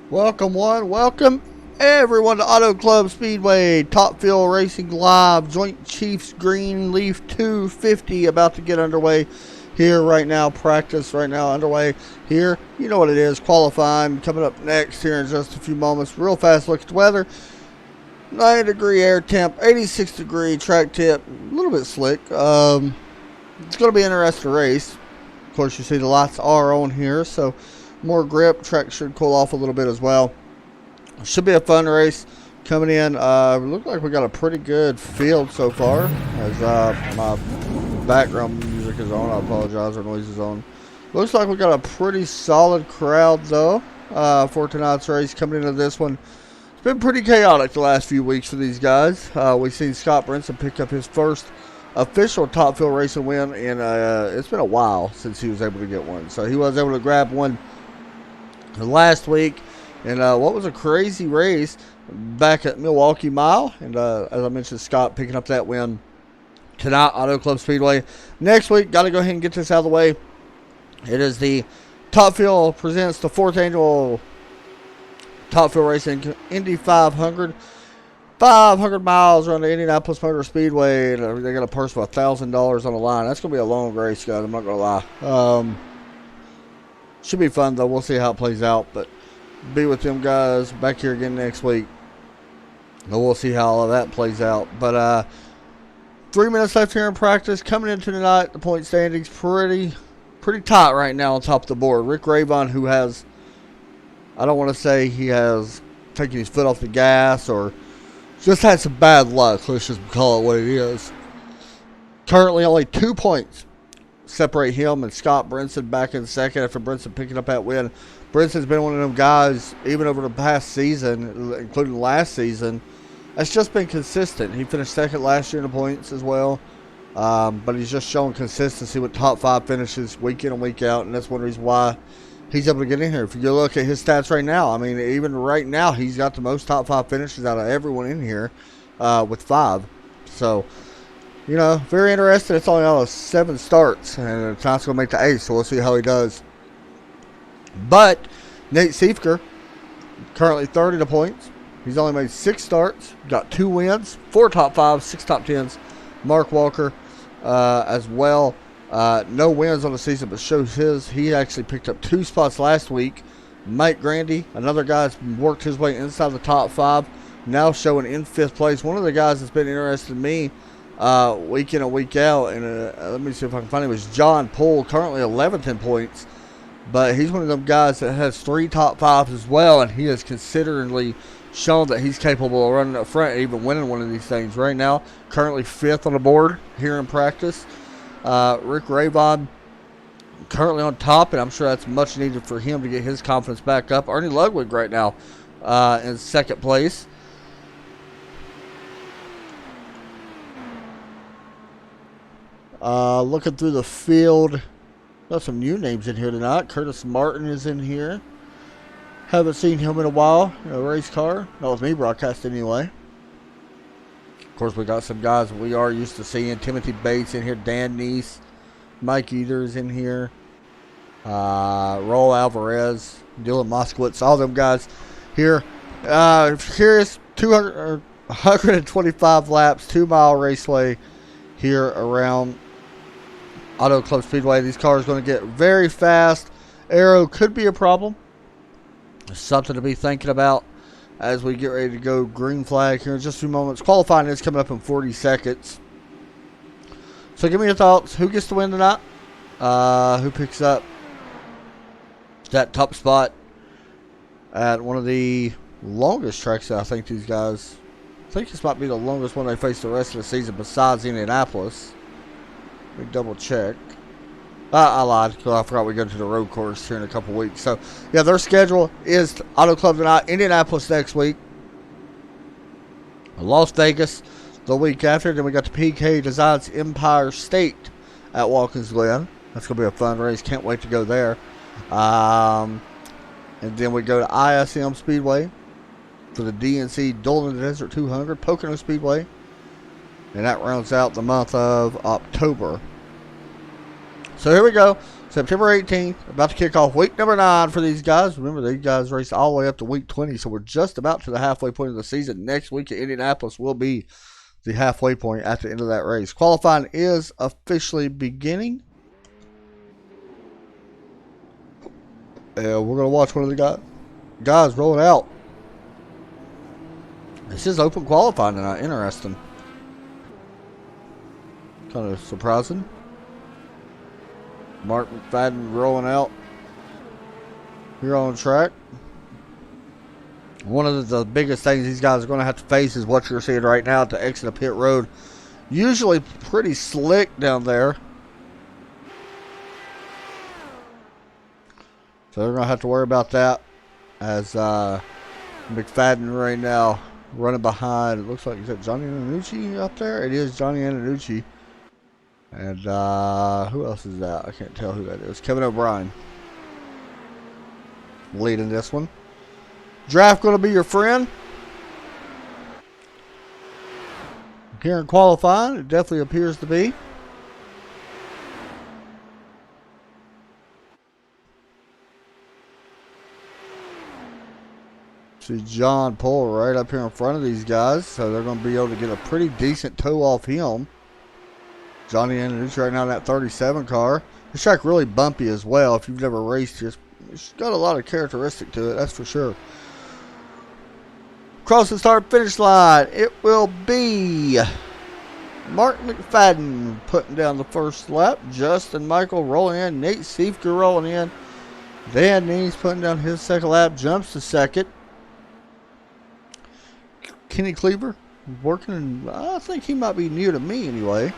Welcome everyone to Autoclub Speedway, Top Fuel Racing Live, Joint Chiefs Greenleaf 250 about to get underway here right now. Practice right now underway here. You know what it is, qualifying coming up next here in just a few moments. Real fast look at the weather. 90-degree air temp, 86-degree track tip, a little bit slick. It's going to be an interesting race. Of course, you see the lights are on here, so more grip. Track should cool off a little bit as well. Should be a fun race coming in. Look like we got a pretty good field so far. As my background music is on, I apologize, our noise is on. Looks like we got a pretty solid crowd though for tonight's race. Coming into this one, it's been pretty chaotic the last few weeks for these guys. We've seen Scott Brinson pick up his first official Top Fuel racing win, and it's been a while since he was able to get one. So he was able to grab one last week, and what was a crazy race back at Milwaukee Mile. And as I mentioned, Scott picking up that win tonight, Auto Club Speedway. Next week, got to go ahead and get this out of the way. It is the Top Fuel presents the 4th annual Top Fuel Racing Indy 500. 500 miles around the Indianapolis Motor Speedway, and they got a purse of $1,000 on the line. That's going to be a long race, guys. I'm not going to lie. Should be fun, though. We'll see how it plays out, but be with them guys back here again next week. And we'll see how all of that plays out. But 3 minutes left here in practice. Coming into tonight, the point standings pretty tight right now on top of the board. Rick Ravon, who has, I don't want to say he has taken his foot off the gas or just had some bad luck. Let's just call it what it is. Currently only 2 points separate him and Scott Brinson back in second after Brinson picking up that win. Brinson's been one of them guys, even over the past season, including last season, that's just been consistent. He finished second last year in the points as well. But he's just showing consistency with top 5 finishes week in and week out, and that's one reason why he's able to get in here. If you look at his stats right now, I mean, even right now, he's got the most top 5 finishes out of everyone in here with 5. So, you know, very interesting. It's only out of 7 starts, and tonight's going to make the 8th, so we'll see how he does. But Nate Siefker, currently third in the points. He's only made 6 starts, got 2 wins, 4 top 5s, 6 top 10s. Mark Walker as well. No wins on the season, but shows he actually picked up 2 spots last week. Mike Grandy, another guy that's worked his way inside the top 5, now showing in 5th place. One of the guys that's been interested in me week in and week out, and let me see if I can find him, is John Poole, currently 11th in points. But he's one of them guys that has 3 top 5s as well, and he has considerably shown that he's capable of running up front and even winning one of these things. Right now, currently 5th on the board here in practice. Rick Ravon currently on top, and I'm sure that's much needed for him to get his confidence back up. Ernie Ludwig right now in 2nd place. Looking through the field, got some new names in here tonight. Curtis Martin is in here. Haven't seen him in a while in a race car. Not with me broadcasting anyway. Of course, we got some guys we are used to seeing. Timothy Bates in here. Dan Neese. Mike Eaters in here. Raul Alvarez. Dylan Moskowitz. All them guys here. If you're curious, 125 laps, 2-mile raceway here around Auto Club Speedway. These cars are going to get very fast. Aero could be a problem. Something to be thinking about as we get ready to go green flag here in just a few moments. Qualifying is coming up in 40 seconds. So give me your thoughts. Who gets the win tonight? Who picks up that top spot at one of the longest tracks that I think these guys, I think this might be the longest one they face the rest of the season besides Indianapolis. Let me double check. I lied because I forgot we go to the road course here in a couple weeks. So, yeah, their schedule is Auto Club tonight, Indianapolis next week, Las Vegas the week after. Then we got the PK Designs Empire State at Watkins Glen. That's going to be a fun race. Can't wait to go there. And then we go to ISM Speedway for the DNC Duel in the Desert 200, Pocono Speedway. And that rounds out the month of October. So here we go. September 18th, about to kick off week number 9 for these guys. Remember, these guys raced all the way up to week 20, so we're just about to the halfway point of the season. Next week at Indianapolis will be the halfway point at the end of that race. Qualifying is officially beginning. And we're going to watch one of the guys rolling out. This is open qualifying tonight. Interesting. Kind of surprising. Mark McFadden rolling out here on track. One of the biggest things these guys are going to have to face is what you're seeing right now at the exit of pit road. Usually pretty slick down there. So they're going to have to worry about that as McFadden right now running behind. It looks like, is that Johnny Annucci up there? It is Johnny Annucci. And who else is that? I can't tell who that is. Kevin O'Brien leading this one. Draft going to be your friend. Here in qualifying, it definitely appears to be. See John Poole right up here in front of these guys, so they're going to be able to get a pretty decent tow off him. Johnny Annucci right now in that 37 car. This track really bumpy as well. If you've never raced here, it's got a lot of characteristic to it, that's for sure. Across the start finish line, it will be Mark McFadden putting down the first lap. Justin Michael rolling in. Nate Siefker rolling in. Dan Nees putting down his second lap. Jumps to second. Kenny Cleaver working. I think he might be new to me anyway.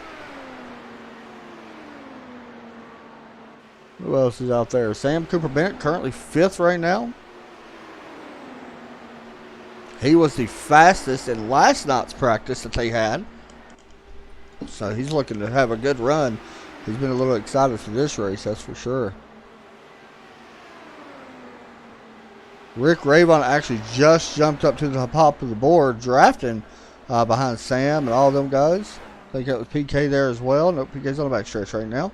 Who else is out there? Sam Cooper Bennett, currently 5th right now. He was the fastest in last night's practice that they had. So he's looking to have a good run. He's been a little excited for this race, that's for sure. Rick Ravon actually just jumped up to the top of the board, drafting behind Sam and all them guys. I think that was PK there as well. No, PK's on the back stretch right now.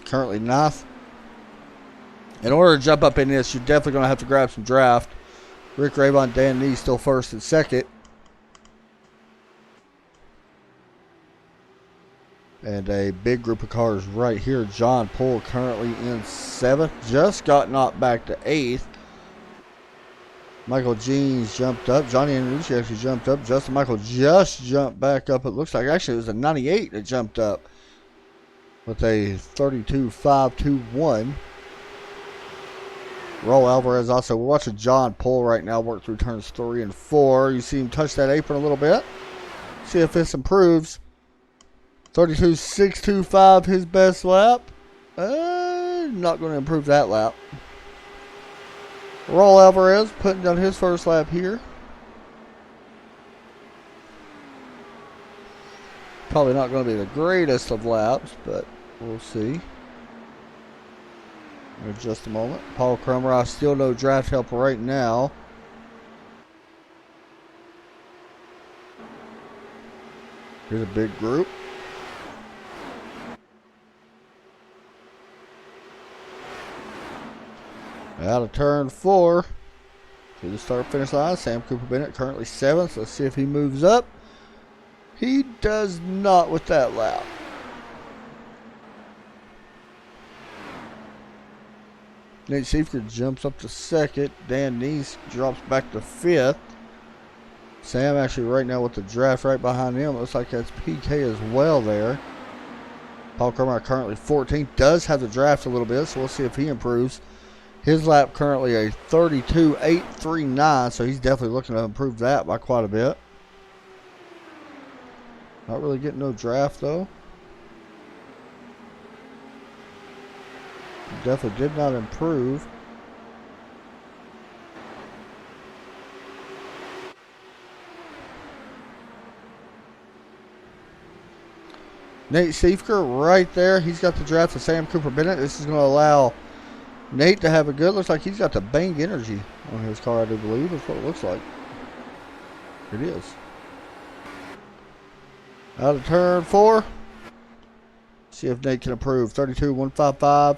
Currently 9th. In order to jump up in this, you're definitely going to have to grab some draft. Rick Ravon, Dan Nees still 1st and 2nd. And a big group of cars right here. John Poole currently in 7th. Just got knocked back to 8th. Michael Jeans jumped up. Johnny Annucci actually jumped up. Justin Michael just jumped back up. It looks like actually it was a 98 that jumped up with a 32.521. Roll Alvarez also. We're watching John Poole right now work through turns 3 and 4. You see him touch that apron a little bit. See if this improves. 32.625 his best lap. Not going to improve that lap. Roll Alvarez putting down his first lap here. Probably not going to be the greatest of laps, but we'll see. In just a moment. Paul Cromer, I still no draft help right now. Here's a big group. Out of turn 4 to the start finish line. Sam Cooper Bennett currently 7th. Let's see if he moves up. He does not with that lap. Nate Siefker jumps up to 2nd. Dan Nees drops back to 5th. Sam actually right now with the draft right behind him. Looks like that's PK as well there. Paul Cromer currently 14th. Does have the draft a little bit, so we'll see if he improves. His lap currently a 32.839, so he's definitely looking to improve that by quite a bit. Not really getting no draft though. Definitely did not improve. Nate Siefker right there. He's got the draft of Sam Cooper Bennett. This is going to allow Nate to have a good. Looks like he's got the Bang Energy on his car, I do believe. That's what it looks like. It is. Out of turn 4. See if Nate can improve. 32.155.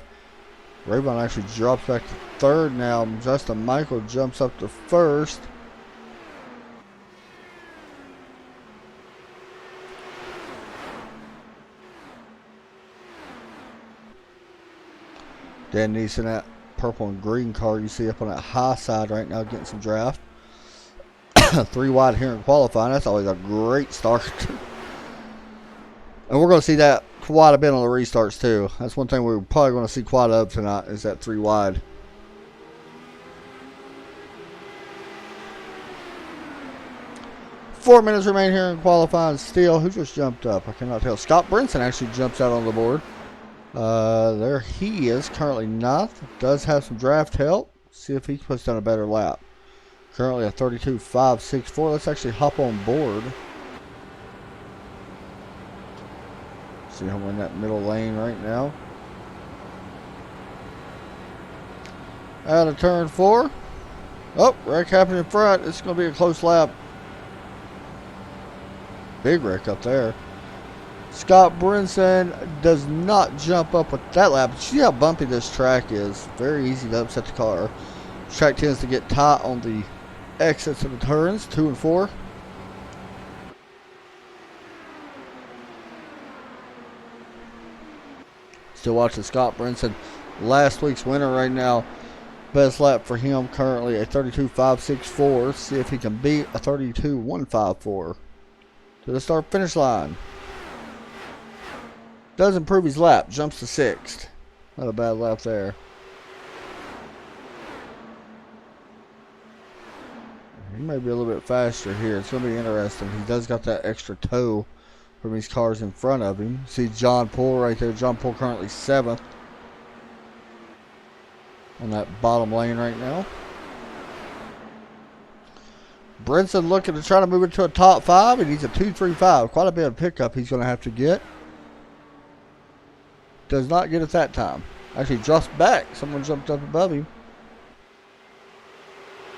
Rayvon actually drops back to third now. Justin Michael jumps up to first. Dan Neeson, that purple and green car you see up on that high side right now, getting some draft. 3 wide here in qualifying. That's always a great start. And we're going to see that quite a bit on the restarts too. That's one thing we're probably going to see quite a bit tonight, is that 3 wide. Four minutes remain here in qualifying still. Who just jumped up? I cannot tell. Scott Brinson actually jumps out on the board. There he is, currently 9th. Does have some draft help. See if he puts down a better lap. Currently a 32.564. Let's actually hop on board. See him in that middle lane right now. Out of turn 4. Oh, wreck happened in front. It's going to be a close lap. Big wreck up there. Scott Brinson does not jump up with that lap. See how bumpy this track is. Very easy to upset the car. This track tends to get tight on the exits of the turns, 2 and 4. Still watching Scott Brinson, last week's winner right now. Best lap for him currently a 32.564. See if he can beat a 32.154 to the start finish line. Does improve his lap, jumps to 6th. Not a bad lap there. He may be a little bit faster here. It's going to be interesting. He does got that extra toe from these cars in front of him. See John Poole right there. John Poole currently 7th on that bottom lane right now. Brinson looking to try to move it to a top 5. He needs a 2.35. Quite a bit of pickup he's going to have to get. Does not get it that time. Actually drops back. Someone jumped up above him.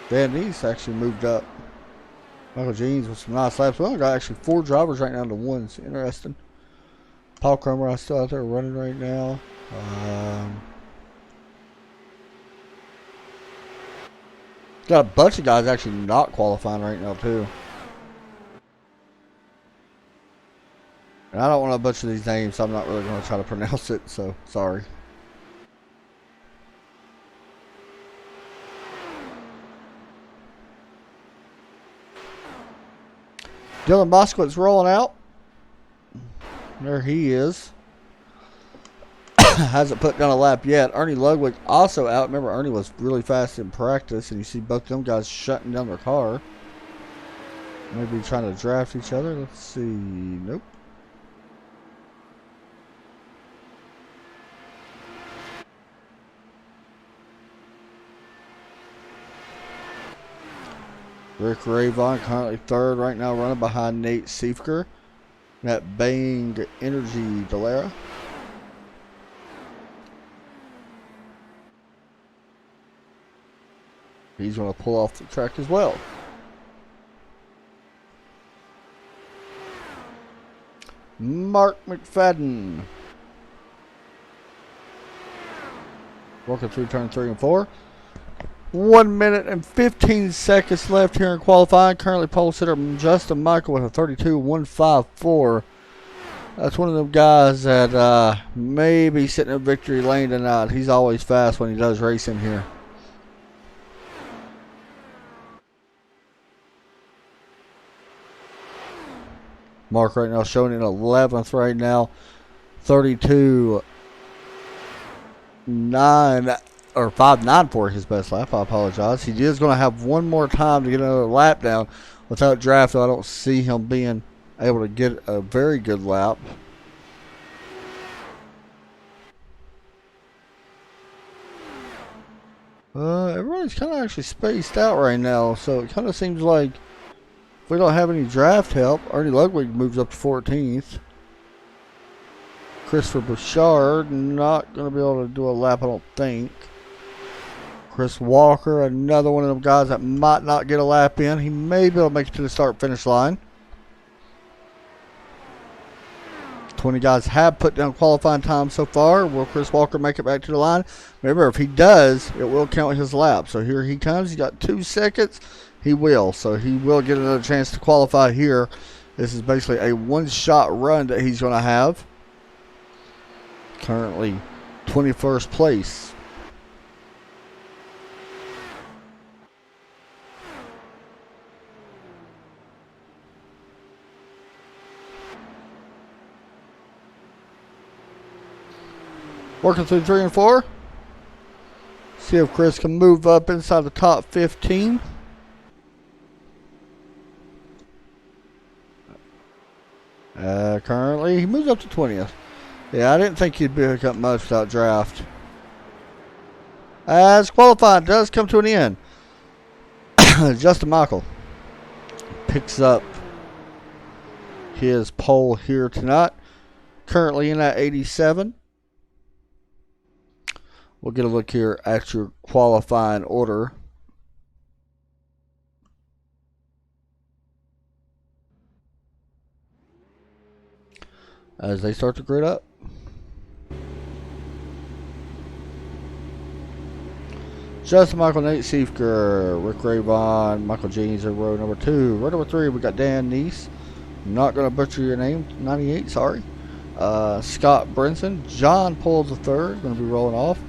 Van Ness actually moved up. Michael Jeans with some nice laps. We only got actually 4 drivers right now to 1s. Interesting. Paul Cromer is still out there running right now. Got a bunch of guys actually not qualifying right now too. And I don't want to butcher these names, so I'm not really going to try to pronounce it, so sorry. Dylan Moskowitz rolling out. There he is. Hasn't put down a lap yet. Ernie Ludwig also out. Remember, Ernie was really fast in practice, and you see both them guys shutting down their car. Maybe trying to draft each other. Let's see. Nope. Rick Rayvon currently 3rd right now, running behind Nate Siefker. That Bang Energy Delara. He's going to pull off the track as well. Mark McFadden. Working through turn 3 and 4. 1 minute and 15 seconds left here in qualifying. Currently pole sitter Justin Michael with a 32.154. That's one of them guys that may be sitting in victory lane tonight. He's always fast when he does racing here. Mark right now showing in 11th right now. 32.9 or 5.94 his best lap. I apologize. He is going to have one more time to get another lap down. Without draft, though, I don't see him being able to get a very good lap. Everybody's kind of actually spaced out right now, so it kind of seems like if we don't have any draft help, Ernie Ludwig moves up to 14th. Christopher Bouchard not going to be able to do a lap, I don't think. Chris Walker, another one of them guys that might not get a lap in. He may be able to make it to the start-finish line. 20 guys have put down qualifying time so far. Will Chris Walker make it back to the line? Remember, if he does, it will count his lap. So here he comes. He's got 2 seconds. He will. So he will get another chance to qualify here. This is basically a one-shot run that he's going to have. Currently 21st place. Working through 3 and 4. See if Chris can move up inside the top 15. Currently, he moves up to 20th. Yeah, I didn't think he'd pick up much without draft. As qualifying does come to an end. Justin Michael picks up his pole here tonight. Currently in at 87. We'll get a look here at your qualifying order. As they start to grid up. Justin Michael, Nate Siefker, Rick Rayvon, Michael Jeans in row number 2. Row number 3, we got Dan Neese. I'm not going to butcher your name, 98, sorry. Scott Brinson, John Poles III, going to be rolling off.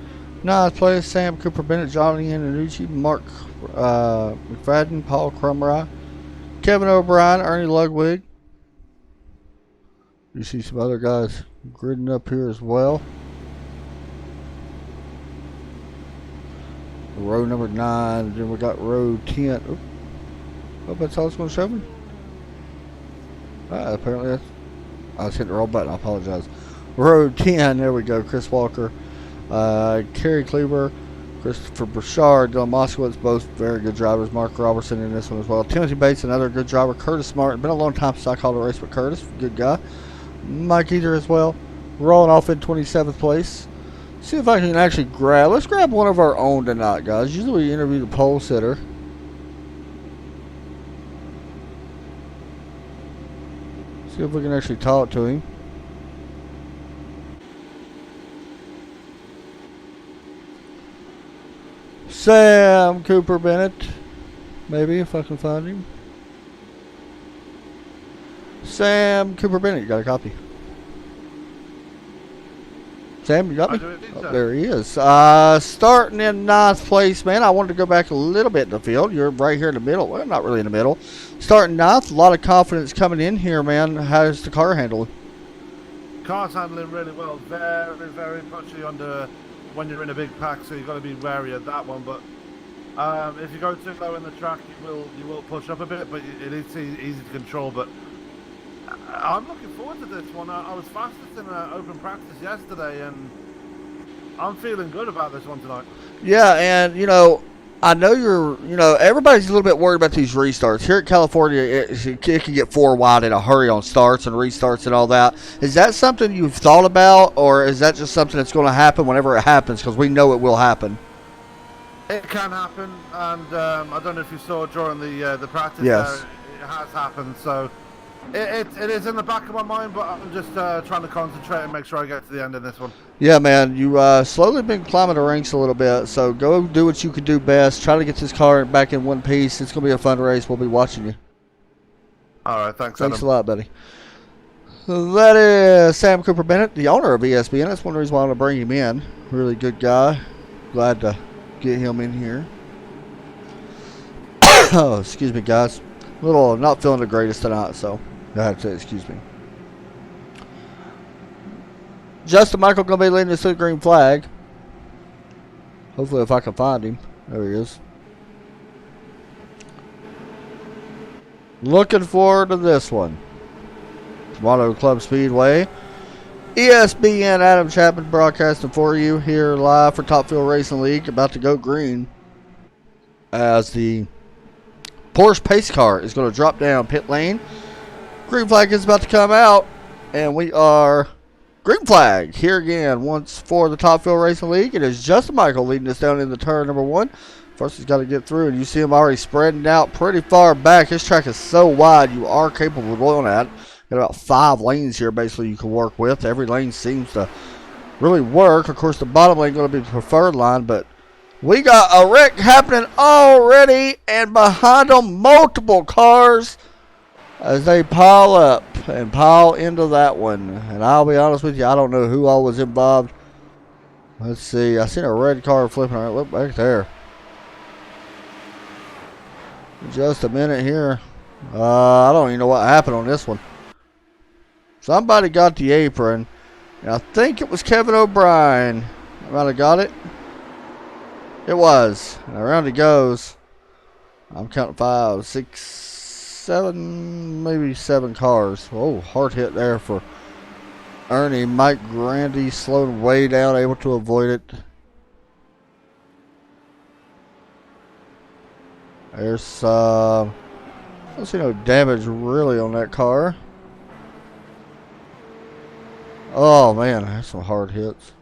9th place, Sam Cooper Bennett, Johnny Annucci, Mark McFadden, Paul Crumry, Kevin O'Brien, Ernie Ludwig. You see some other guys gridding up here as well. Row number 9, then we got row 10. Oh, that's all it's going to show me. Apparently that's, I was hitting the wrong button, I apologize. Row 10, there we go, Chris Walker. Kerry Kleber, Christopher Burchard, Dylan Moskowitz, both very good drivers. Mark Robertson in this one as well. Timothy Bates, another good driver. Curtis Martin, been a long time since I called a race, but Curtis, good guy. Mike Eater as well, rolling off in 27th place. See if I can actually grab, let's grab one of our own tonight, guys. Usually we interview the pole sitter. See if we can actually talk to him. Sam Cooper Bennett, maybe if I can find him. Sam Cooper Bennett, you got a copy? Sam, you got me? Oh, there he is. Starting in 9th place, man. I wanted to go back a little bit in the field. You're right here in the middle. Well, not really in the middle. Starting 9th, a lot of confidence coming in here, man. How's the car handling? Car's handling really well. Very, very pushy under when you're in a big pack, so you've got to be wary of that one. But if you go too low in the track, you will push up a bit, but it is easy to control. But I'm looking forward to this one. I was fastest in open practice yesterday, and I'm feeling good about this one tonight. Yeah, and you know, I know everybody's a little bit worried about these restarts. Here at California, it can get 4 wide in a hurry on starts and restarts and all that. Is that something you've thought about, or is that just something that's going to happen whenever it happens? Because we know it will happen. It can happen, and I don't know if you saw during the practice. Yes. It has happened, so it is in the back of my mind, but I'm just trying to concentrate and make sure I get to the end of this one. Yeah, man, you slowly been climbing the ranks a little bit, so go do what you can do best. Try to get this car back in one piece. It's going to be a fun race. We'll be watching you. All right, thanks Adam. A lot, buddy. So that is Sam Cooper Bennett, the owner of ESPN. That's one reason why I want to bring him in. Really good guy. Glad to get him in here. Oh, excuse me, guys. A little not feeling the greatest tonight, so I have to excuse me. Justin Michael going to be leading the green flag. Hopefully if I can find him. There he is. Looking forward to this one. Autoclub Speedway. ESPN Adam Chapman broadcasting for you here live for Top Fuel Racing League. About to go green as the Porsche pace car is going to drop down pit lane. Green flag is about to come out, and we are green flag here again once for the Top Fuel Racing League. It is Justin Michael leading us down into turn number 1. First, he's got to get through, and you see him already spreading out pretty far back. His track is so wide, you are capable of doing that. Got about 5 lanes here basically you can work with. Every lane seems to really work. Of course, the bottom lane going to be the preferred line, but we got a wreck happening already, and behind them multiple cars as they pile up and pile into that one. And I'll be honest with you, I don't know who all was involved. Let's see. I seen a red car flipping around. Look back there. Just a minute here. I don't even know what happened on this one. Somebody got the apron. And I think it was Kevin O'Brien. I might have got it. It was. And around he goes. I'm counting 5, 6, 7, maybe 7 cars. Oh, hard hit there for Ernie. Mike Grandy slowed way down, able to avoid it. There's I don't see no damage really on that car. Oh man, that's some hard hits.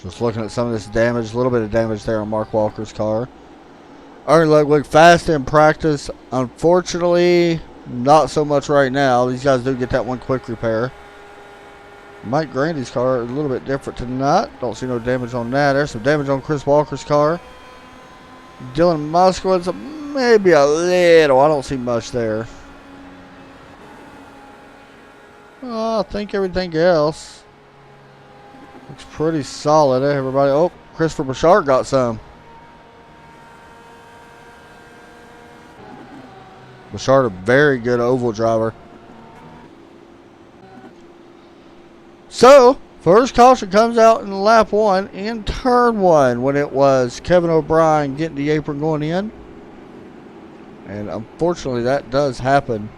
Just looking at some of this damage, a little bit of damage there on Mark Walker's car. Ernie Ludwig fast in practice. Unfortunately, not so much right now. These guys do get that one quick repair. Mike Grandy's car a little bit different tonight. Don't see no damage on that. There's some damage on Chris Walker's car. Dylan Moskowitz, maybe a little. I don't see much there. I think everything else looks pretty solid. Everybody. Oh, Christopher Bouchard got some. Bouchard, a very good oval driver. So, first caution comes out in lap 1 in turn 1 when it was Kevin O'Brien getting the apron going in. And unfortunately, that does happen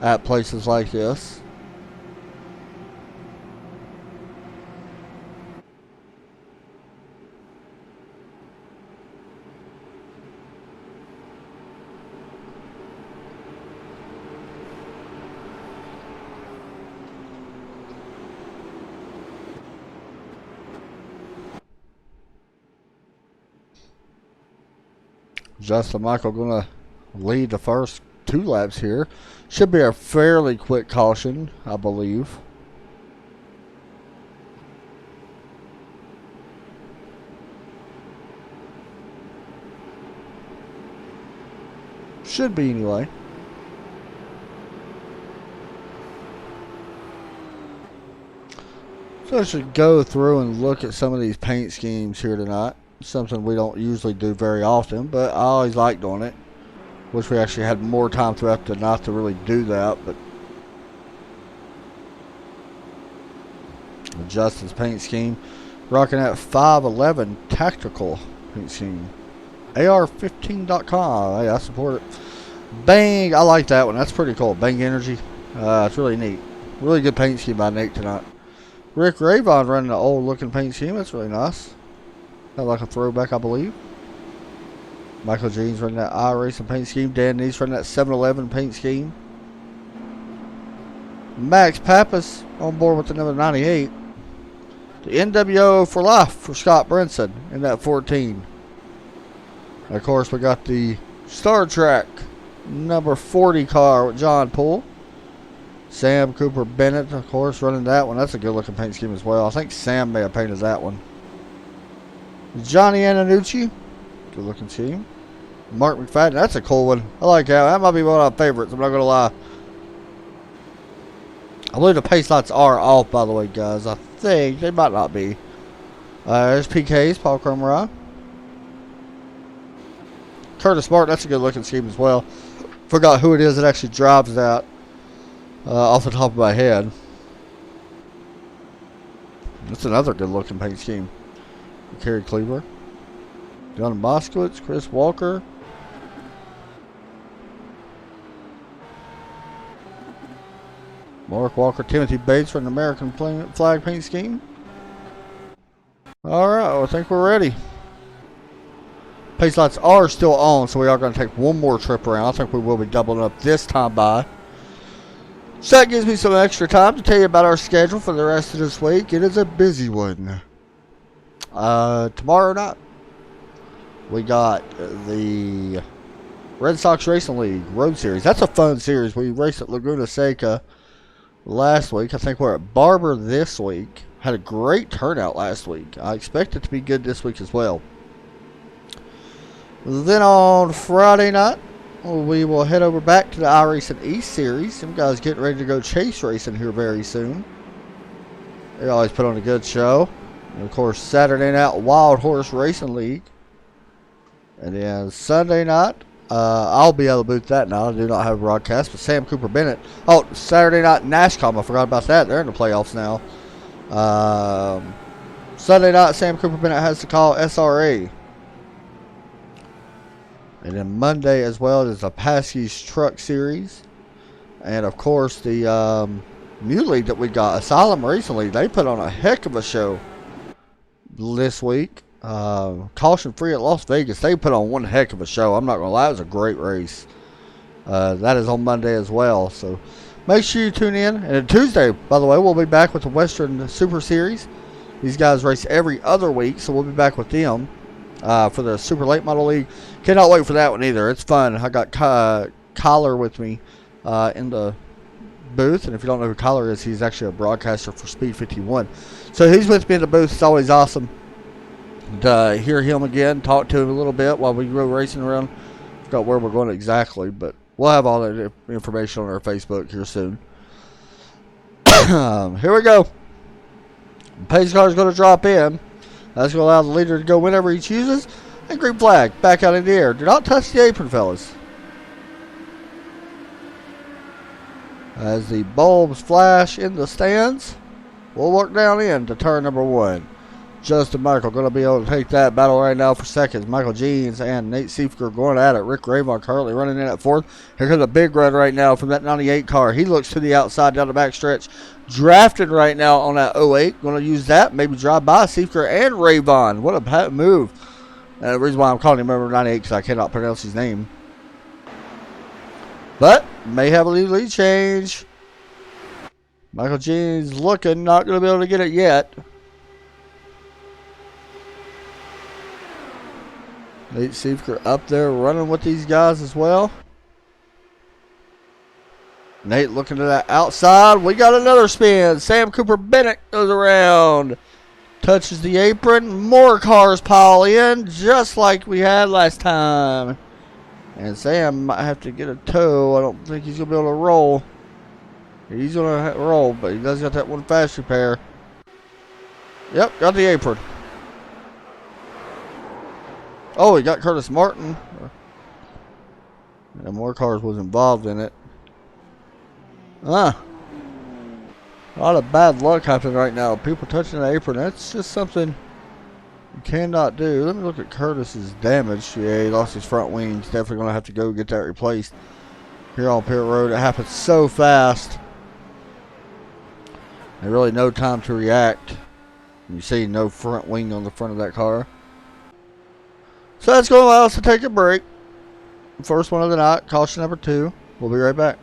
at places like this. Justin Michael going to lead the first 2 laps here. Should be a fairly quick caution, I believe. Should be anyway. So I should go through and look at some of these paint schemes here tonight. Something we don't usually do very often, but I always like doing it. Wish we actually had more time throughout the night to really do that, but Justin's paint scheme, rocking that 511 tactical paint scheme. AR15.com. Hey, I support it. Bang, I like that one. That's pretty cool. Bang Energy. It's really neat. Really good paint scheme by Nate tonight. Rick Ravon running the old looking paint scheme. That's really nice. Kind of like a throwback, I believe. Michael Jeans running that iRacing paint scheme. Dan Neese running that 711 paint scheme. Max Pappas on board with the number 98. The NWO for life for Scott Brinson in that 14. And of course, we got the Star Trek number 40 car with John Poole. Sam Cooper Bennett, of course, running that one. That's a good looking paint scheme as well. I think Sam may have painted that one. Johnny Antonucci, good looking scheme. Mark McFadden, that's a cool one. I like that. That might be one of my favorites, I'm not going to lie. I believe the pace lights are off, by the way, guys. I think they might not be. There's PK's, Paul Cromer. Curtis Martin, that's a good looking scheme as well. Forgot who it is that actually drives that off the top of my head. That's another good looking paint scheme. Kerry Cleaver. John Moskowitz, Chris Walker. Mark Walker, Timothy Bates from the American flag paint scheme. Alright, well, I think we're ready. Pace lights are still on, so we are going to take one more trip around. I think we will be doubling up this time by. So that gives me some extra time to tell you about our schedule for the rest of this week. It is a busy one. Tomorrow night, we got the Red Sox Racing League Road Series. That's a fun series. We raced at Laguna Seca last week. I think we're at Barber this week. Had a great turnout last week. I expect it to be good this week as well. Then on Friday night, we will head over back to the iRacing East Series. Some guys getting ready to go chase racing here very soon. They always put on a good show. And of course, Saturday night, Wild Horse Racing League. And then Sunday night, I'll be out of the booth that night. I do not have a broadcast, but Sam Cooper Bennett. Oh, Saturday night, NASCAR. I forgot about that. They're in the playoffs now. Sunday night, Sam Cooper Bennett has to call SRA. And then Monday as well is the Paskey's Truck Series. And of course, the new league that we got, Asylum Racing League, they put on a heck of a show this week. Caution free at Las Vegas, they put on one heck of a show. I'm not gonna lie, it was a great race. That is on Monday as well, so make sure you tune in. And then Tuesday, by the way, we'll be back with the Western Super Series. These guys race every other week, so we'll be back with them for the Super Late Model League. Cannot wait for that one either. It's fun. I got Kyler with me in the booth, and if you don't know who Kyler is, he's actually a broadcaster for Speed 51. So he's with me in the booth. It's always awesome to hear him again, talk to him a little bit while we go racing around. Forgot where we're going exactly, but we'll have all that information on our Facebook here soon. Here we go. Pace car is going to drop in. That's going to allow the leader to go whenever he chooses. And green flag back out in the air. Do not touch the apron, fellas. As the bulbs flash in the stands, we'll work down into turn number 1. Justin Michael going to be able to take that battle right now for seconds. Michael Jeans and Nate Seifker going at it. Rick Ravon currently running in at 4th. Here comes a big run right now from that 98 car. He looks to the outside down the back stretch. Drafted right now on that 08. Going to use that. Maybe drive by Seifker and Ravon. What a move. The reason why I'm calling him number 98 because I cannot pronounce his name. But may have a lead change. Michael Jeans looking. Not going to be able to get it yet. Nate Seifker up there running with these guys as well. Nate looking to that outside. We got another spin. Sam Cooper Bennett goes around. Touches the apron. More cars pile in just like we had last time. And Sam might have to get a tow. I don't think he's going to be able to roll. He's going to roll, but he does got that one fast repair. Yep, got the apron. Oh, he got Curtis Martin. And more cars was involved in it. A lot of bad luck happening right now. People touching the apron. That's just something you cannot do. Let me look at Curtis's damage. Yeah, he lost his front wing. He's definitely going to have to go get that replaced here on pit road. It happened so fast. There's really no time to react. You see no front wing on the front of that car. So that's going to allow us to take a break. First one of the night, caution number 2. We'll be right back.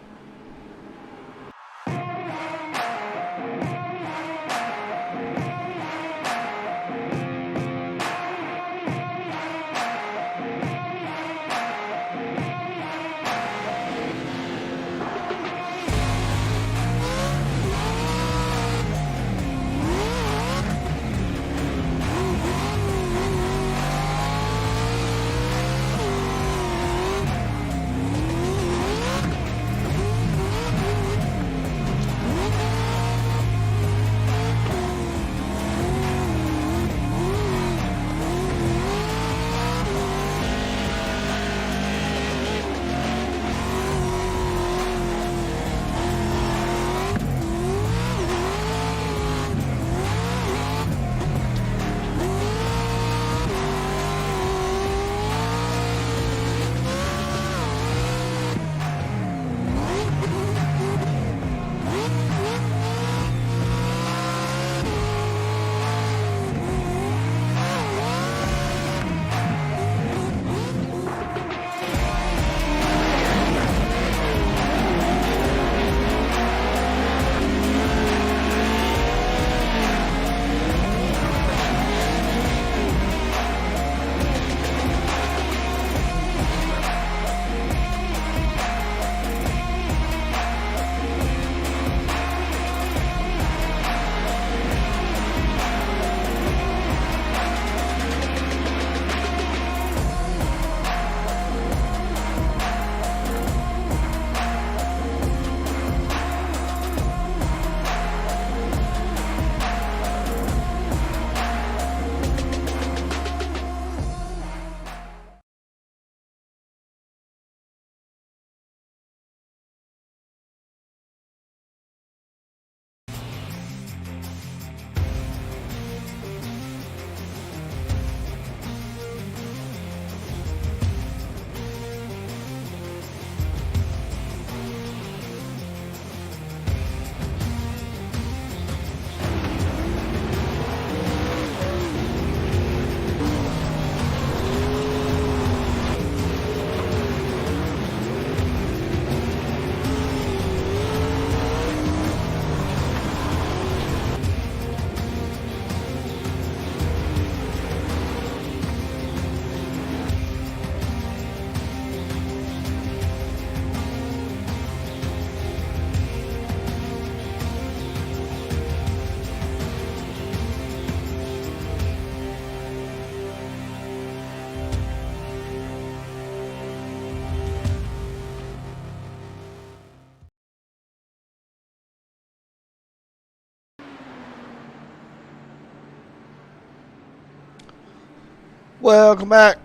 Welcome back.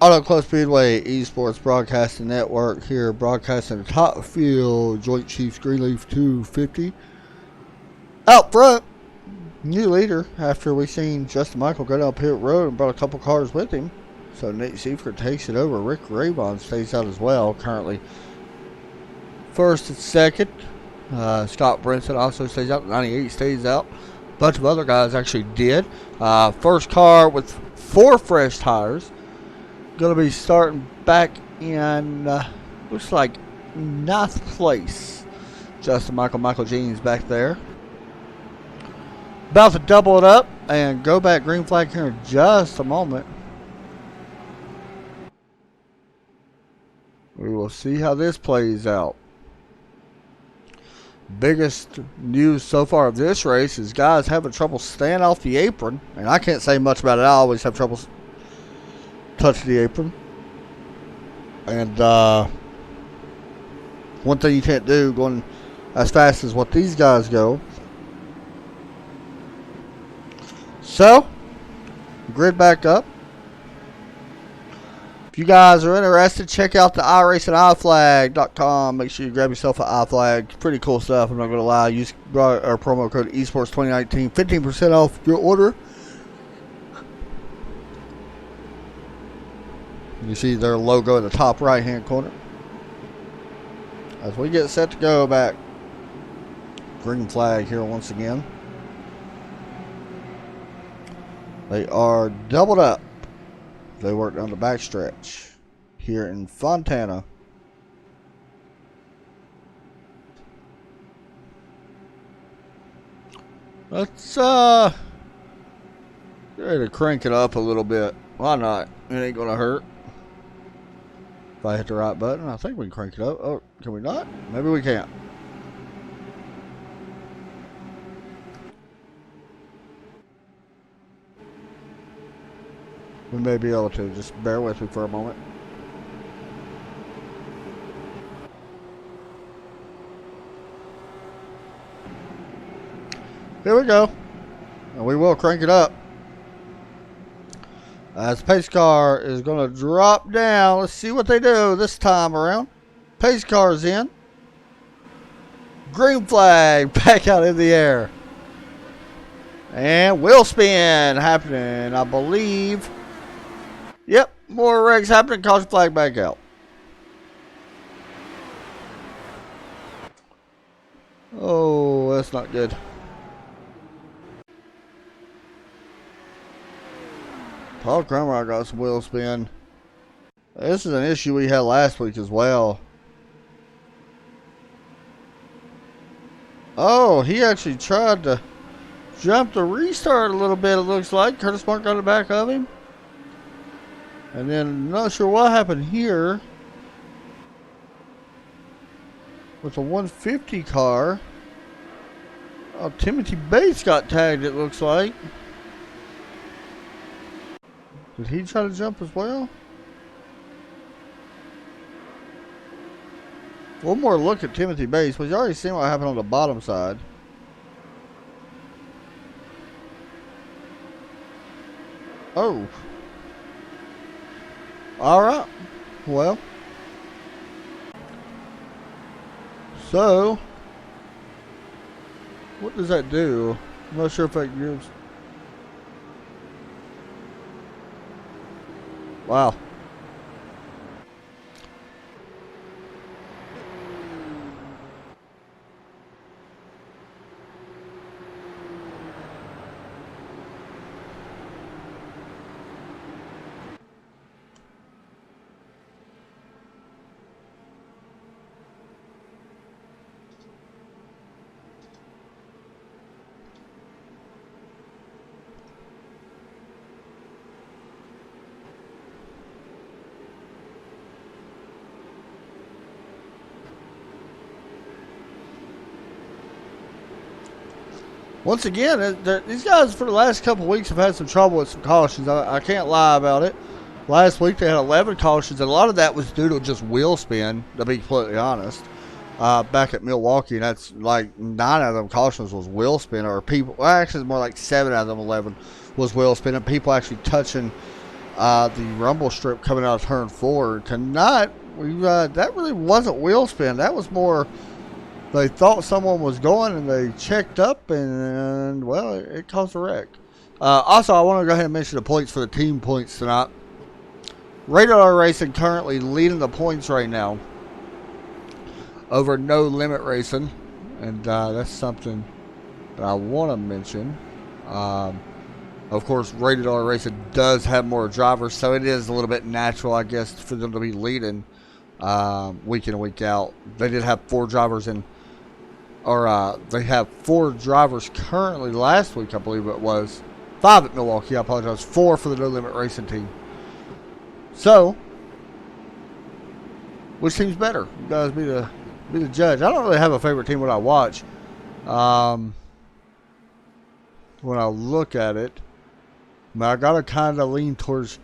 Autoclub Speedway Esports Broadcasting Network here, broadcasting the top field, Joint Chiefs Greenleaf 250. Out front, new leader after we seen Justin Michael go down pit road and brought a couple cars with him. So Nate Seifert takes it over. Rick Raybon stays out as well, currently first and second. Scott Brinson also stays out. 98 stays out. A bunch of other guys actually did. First car with 4 fresh tires. Going to be starting back in, looks like 9th place. Justin Michael Jeans back there. About to double it up and go back green flag here in just a moment. We will see how this plays out. Biggest news so far of this race is guys having trouble staying off the apron. And I can't say much about it. I always have trouble touching the apron. And one thing you can't do going as fast as what these guys go. So, grid back up. If you guys are interested, check out the iRacingIFlag.com. Make sure you grab yourself an iFlag. Pretty cool stuff, I'm not going to lie. Use our promo code esports2019. 15% off your order. You see their logo in the top right hand corner. As we get set to go back. Green flag here once again. They are doubled up. They worked on the backstretch here in Fontana. Let's ready to crank it up a little bit. Why not? It ain't gonna hurt. If I hit the right button, I think we can crank it up. Oh, can we not? Maybe we can't. We may be able to. Just bear with me for a moment. Here we go. And we will crank it up. As pace car is going to drop down. Let's see what they do this time around. Pace car is in. Green flag back out in the air. And wheel spin happening, I believe. Yep, more wrecks happening. Caution flag back out. Oh, that's not good. Paul Kramer got some wheel spin. This is an issue we had last week as well. Oh, he actually tried to jump the restart a little bit, it looks like. Curtis Mark got the back of him. And then, not sure what happened here with the 150 car. Oh, Timothy Bates got tagged, it looks like. Did he try to jump as well? One more look at Timothy Bates. We've already seen what happened on the bottom side. Oh. Alright. Well. So. What does that do? I'm not sure if that gives. Wow. Once again, these guys for the last couple of weeks have had some trouble with some cautions. I can't lie about it. Last week they had 11 cautions, and a lot of that was due to just wheel spin, to be completely honest. Back at Milwaukee, and that's like 9 of them cautions was wheel spin, or people, well, actually it's more like 7 out of them 11 was wheel spin, and people actually touching the rumble strip coming out of turn 4. Tonight, that really wasn't wheel spin. That was more they thought someone was going and they checked up and well, it caused a wreck. Also, I want to go ahead and mention the points for the team points tonight. Radar Racing currently leading the points right now over No Limit Racing, and that's something that I want to mention. Of course, Rated R Racing does have more drivers, so it is a little bit natural, I guess, for them to be leading week in and week out. They did have 4 drivers in, or they have 4 drivers currently. Last week, I believe it was 5 at Milwaukee. I apologize. 4 for the No Limit Racing team. So, which team's better? You guys be the judge. I don't really have a favorite team when I watch. When I look at it, I gotta kind of lean towards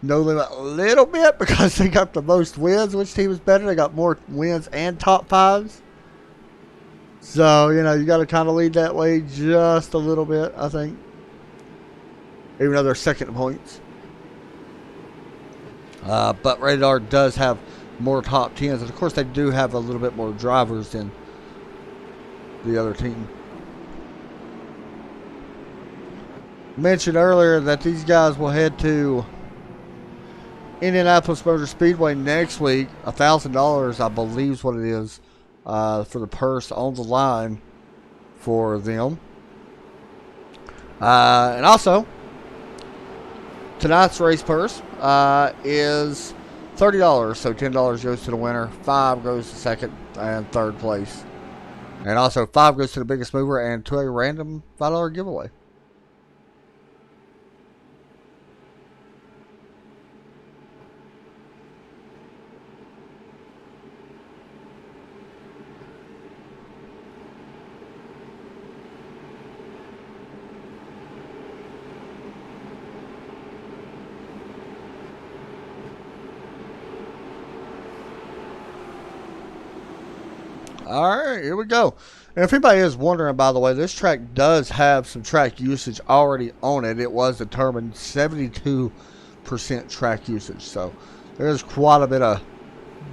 No Limit a little bit because they got the most wins. Which team is better? They got more wins and top 5s. So, you know, you got to kind of lead that way just a little bit, I think. Even though they're second in points. But Radar does have more top 10s. And, of course, they do have a little bit more drivers than the other team. Mentioned earlier that these guys will head to Indianapolis Motor Speedway next week. $1,000, I believe, is what it is, for the purse on the line for them. And also, tonight's race purse is $30. So $10 goes to the winner, $5 goes to second and third place, and also $5 goes to the biggest mover and to a random $5 giveaway. Alright, here we go. And if anybody is wondering, by the way, this track does have some track usage already on it. It was determined 72% track usage. So there's quite a bit of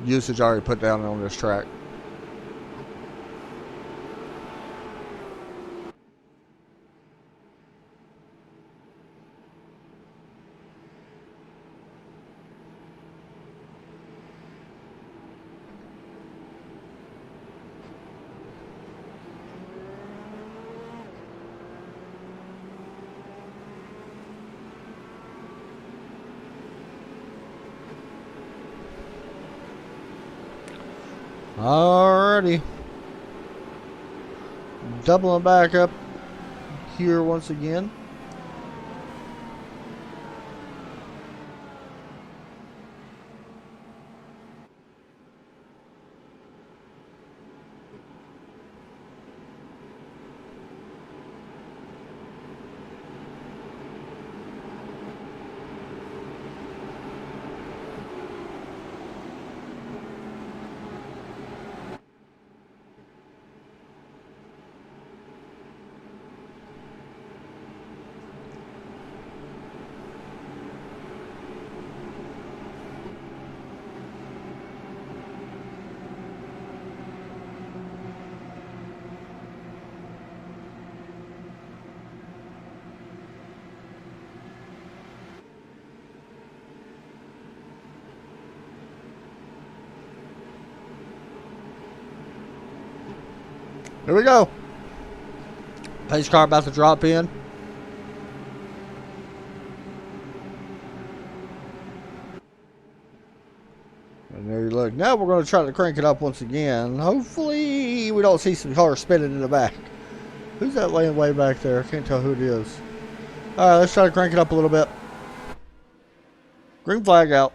usage already put down on this track. Alrighty. Doubling back up here once again. Here we go. Pace car about to drop in. And there you look. Now we're going to try to crank it up once again. Hopefully we don't see some cars spinning in the back. Who's that laying way back there? I can't tell who it is. Alright, let's try to crank it up a little bit. Green flag out.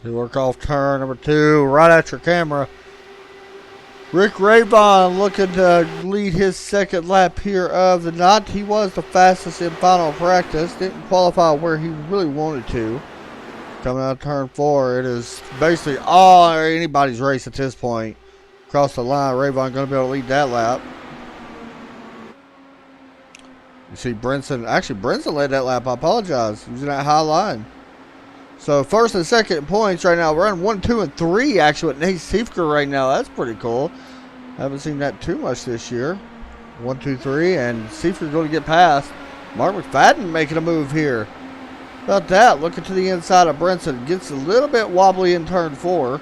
He work off turn number 2, right at your camera. Rick Rayvon looking to lead his second lap here of the night. He was the fastest in final practice. Didn't qualify where he really wanted to. Coming out of turn 4, it is basically all anybody's race at this point. Across the line, Rayvon going to be able to lead that lap. You see Brinson, actually Brinson led that lap, I apologize. He was in that high line. So first and second points right now. We're running 1, 2, and 3 actually with Nate Siefker right now. That's pretty cool. Haven't seen that too much this year. 1, 2, 3, and Siefker going to get past. Mark McFadden making a move here. About that, looking to the inside of Brinson. Gets a little bit wobbly in turn 4.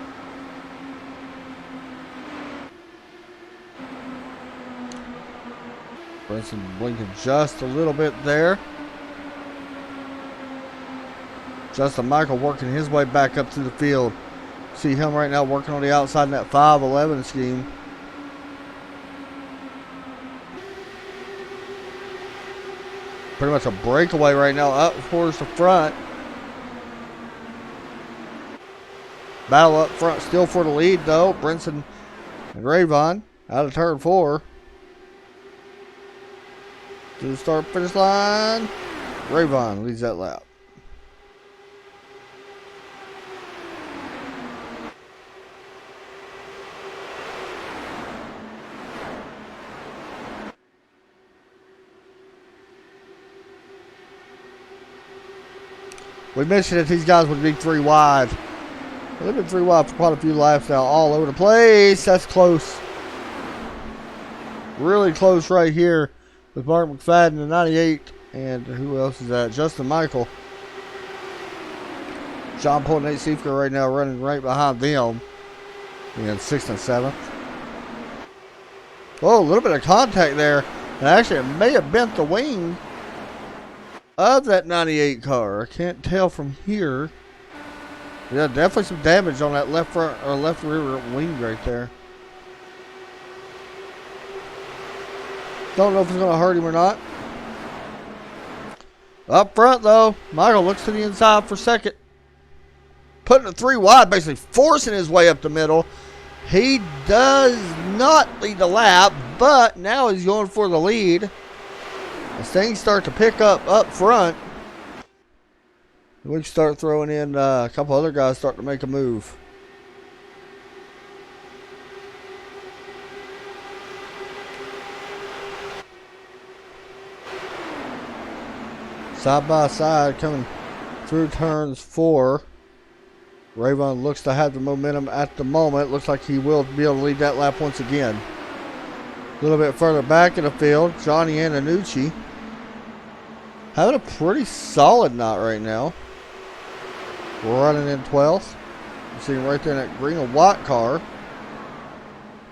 Brinson blinking just a little bit there. Justin Michael working his way back up to the field. See him right now working on the outside in that 5-11 scheme. Pretty much a breakaway right now up towards the front. Battle up front still for the lead though. Brinson and Rayvon out of turn 4. To the start finish line. Rayvon leads that lap. We mentioned that these guys would be 3 wide. They've been 3 wide for quite a few laps now, all over the place. That's close. Really close right here with Mark McFadden in 98. And who else is that? Justin Michael. John Paul and Nate Siefker right now running right behind them. In 6th and 7th. Oh, a little bit of contact there. And actually, it may have bent the wing of that 98 car. I can't tell from here. Yeah, definitely some damage on that left front or left rear wing right there. Don't know if it's going to hurt him or not. Up front though, Michael looks to the inside for second. Putting it 3 wide, basically forcing his way up the middle. He does not lead the lap, but now he's going for the lead. As things start to pick up front, we can start throwing in a couple other guys starting to make a move. Side by side coming through turns 4. Rayvon looks to have the momentum at the moment. Looks like he will be able to lead that lap once again. A little bit further back in the field, Johnny Antonucci having a pretty solid night right now. We're running in 12th. You see him right there in that green and white car.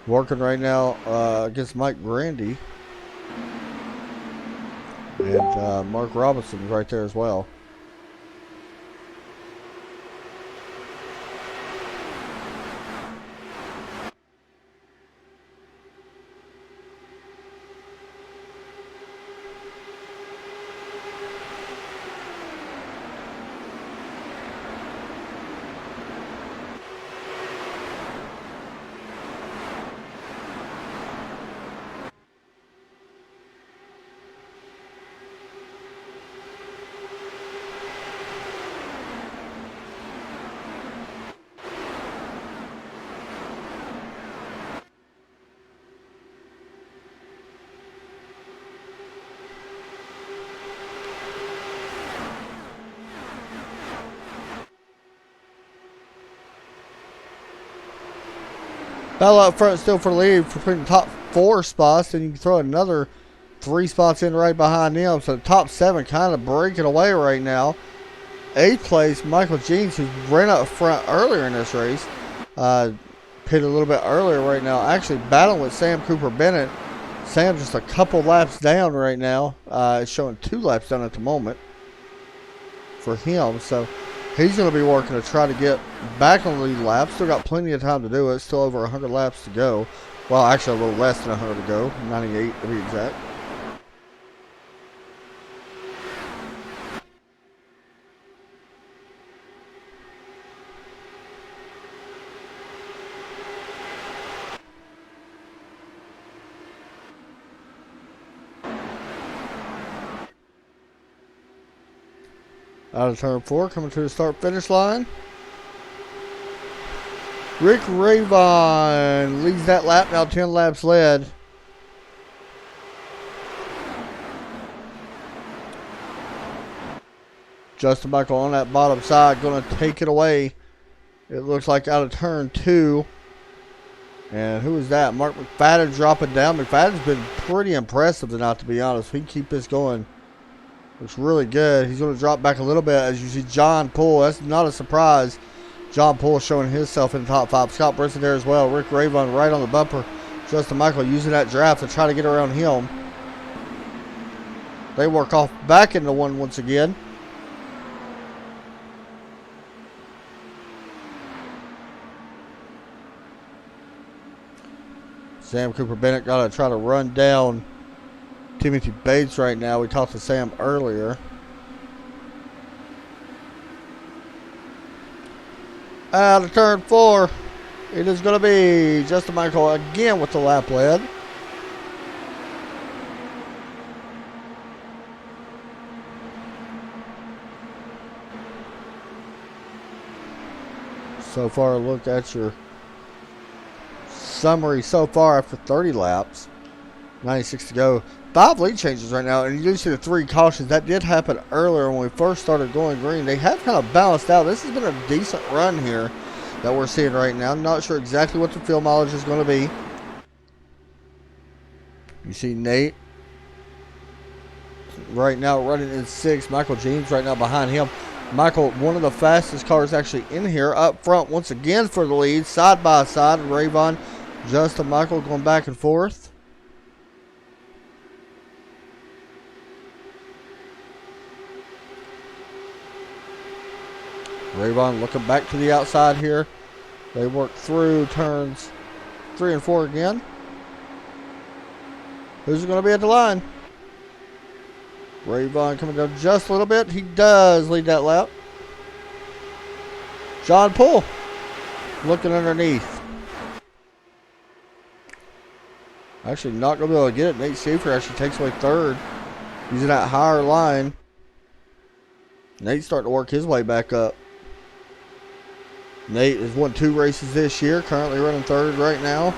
Working right now against Mike Grandy. And Mark Robinson right there as well. Battle up front still for the lead for between the top 4 spots. Then you can throw another 3 spots in right behind them. So the top 7 kind of breaking away right now. 8th place, Michael Jeans, who ran up front earlier in this race. Pitted a little bit earlier right now. Actually battling with Sam Cooper Bennett. Sam just a couple laps down right now. It's showing 2 laps down at the moment for him. So he's going to be working to try to get back on the lead lap. Still got plenty of time to do it. Still over 100 laps to go. Well, actually a little less than 100 to go. 98 to be exact. Out of turn 4, coming to the start-finish line. Rick Rayvon leads that lap, now 10 laps led. Justin Michael on that bottom side, going to take it away. It looks like out of turn 2. And who is that? Mark McFadden dropping down. McFadden's been pretty impressive tonight, to be honest. If he can keep this going, looks really good. He's going to drop back a little bit as you see John Poole. That's not a surprise. John Poole showing himself in the top 5. Scott Brinson there as well. Rick Rayvon right on the bumper. Justin Michael using that draft to try to get around him. They work off back into one once again. Sam Cooper Bennett got to try to run down Timothy Bates right now. We talked to Sam earlier. Out of turn 4, it is going to be Justin Michael again with the lap lead. So far, look at your summary so far after 30 laps. 96 to go. 5 lead changes right now, and you do see the 3 cautions. That did happen earlier when we first started going green. They have kind of balanced out. This has been a decent run here that we're seeing right now. I'm not sure exactly what the field mileage is going to be. You see Nate right now running in 6th. Michael James right now behind him. Michael, one of the fastest cars actually in here, up front once again for the lead, side by side. Rayvon, Justin Michael going back and forth. Rayvon looking back to the outside here. They work through turns 3 and 4 again. Who's going to be at the line? Rayvon coming down just a little bit. He does lead that lap. John Poole looking underneath. Actually not going to be able to get it. Nate Schaefer actually takes away 3rd. Using that higher line. Nate's starting to work his way back up. Nate has won 2 races this year. Currently running 3rd right now.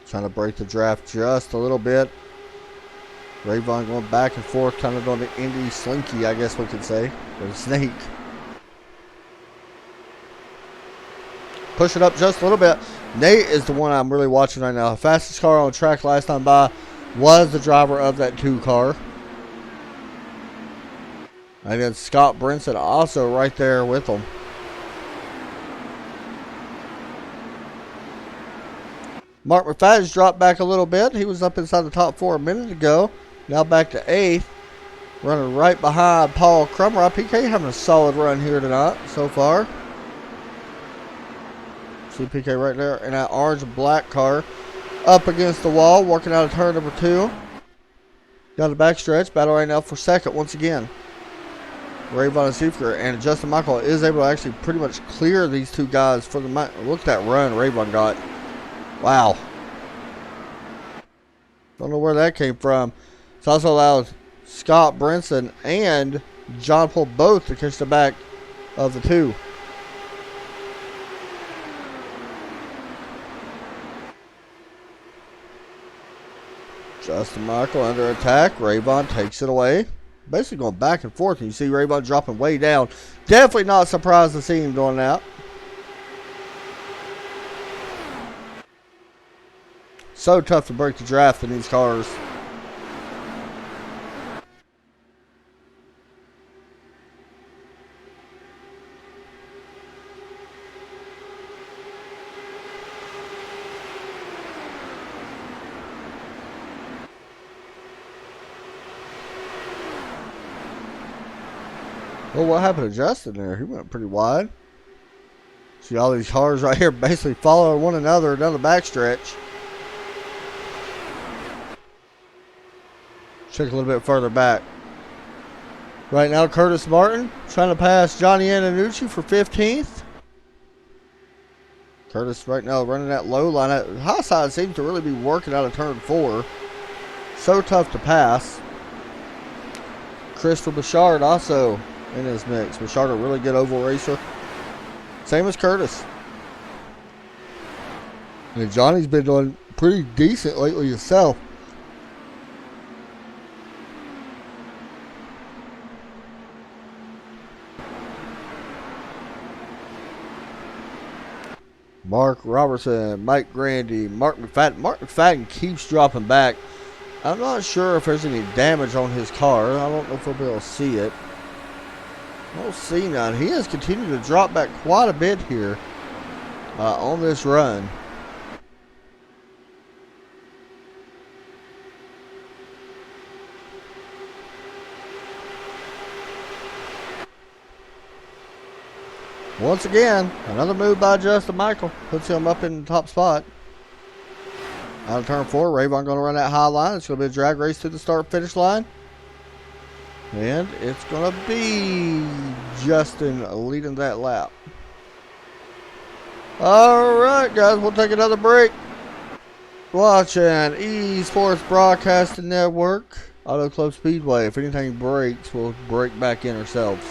Trying to break the draft just a little bit. Rayvon going back and forth, kind of on the Indy slinky, I guess we could say. Or the snake. Push it up just a little bit. Nate is the one I'm really watching right now. The fastest car on track last time by was the driver of that 2 car. And then Scott Brinson also right there with him. Mark McFadden's dropped back a little bit. He was up inside the top 4 a minute ago. Now back to 8th. Running right behind Paul Crumrop. PK having a solid run here tonight so far. See PK right there in that orange and black car. Up against the wall. Working out of turn number 2. Got a backstretch. Battle right now for 2nd once again. Rayvon and Schaefer. And Justin Michael is able to actually pretty much clear these 2 guys for the... Look at that run Rayvon got. Wow. Don't know where that came from. It's also allowed Scott Brinson and John Poole both to catch the back of the 2. Justin Michael under attack. Rayvon takes it away. Basically going back and forth. And you see Rayvon dropping way down. Definitely not surprised to see him doing that. So tough to break the draft in these cars. Well, what happened to Justin there? He went pretty wide. See all these cars right here basically following one another down the backstretch. Check a little bit further back. Right now, Curtis Martin trying to pass Johnny Antonucci for 15th. Curtis right now running that low line. That high side seems to really be working out of turn 4. So tough to pass. Christopher Bouchard also in his mix. Bouchard a really good oval racer. Same as Curtis. And Johnny's been doing pretty decent lately himself. Mark Robertson, Mike Grandy, Mark McFadden. Mark McFadden keeps dropping back. I'm not sure if there's any damage on his car. I don't know if we'll be able to see it. I don't see none. He has continued to drop back quite a bit here on this run. Once again, another move by Justin Michael. Puts him up in the top spot. Out of turn 4, Rayvon going to run that high line. It's going to be a drag race to the start-finish line. And it's going to be Justin leading that lap. All right, guys, we'll take another break. Watching Esports Broadcasting Network, Autoclub Speedway. If anything breaks, we'll break back in ourselves.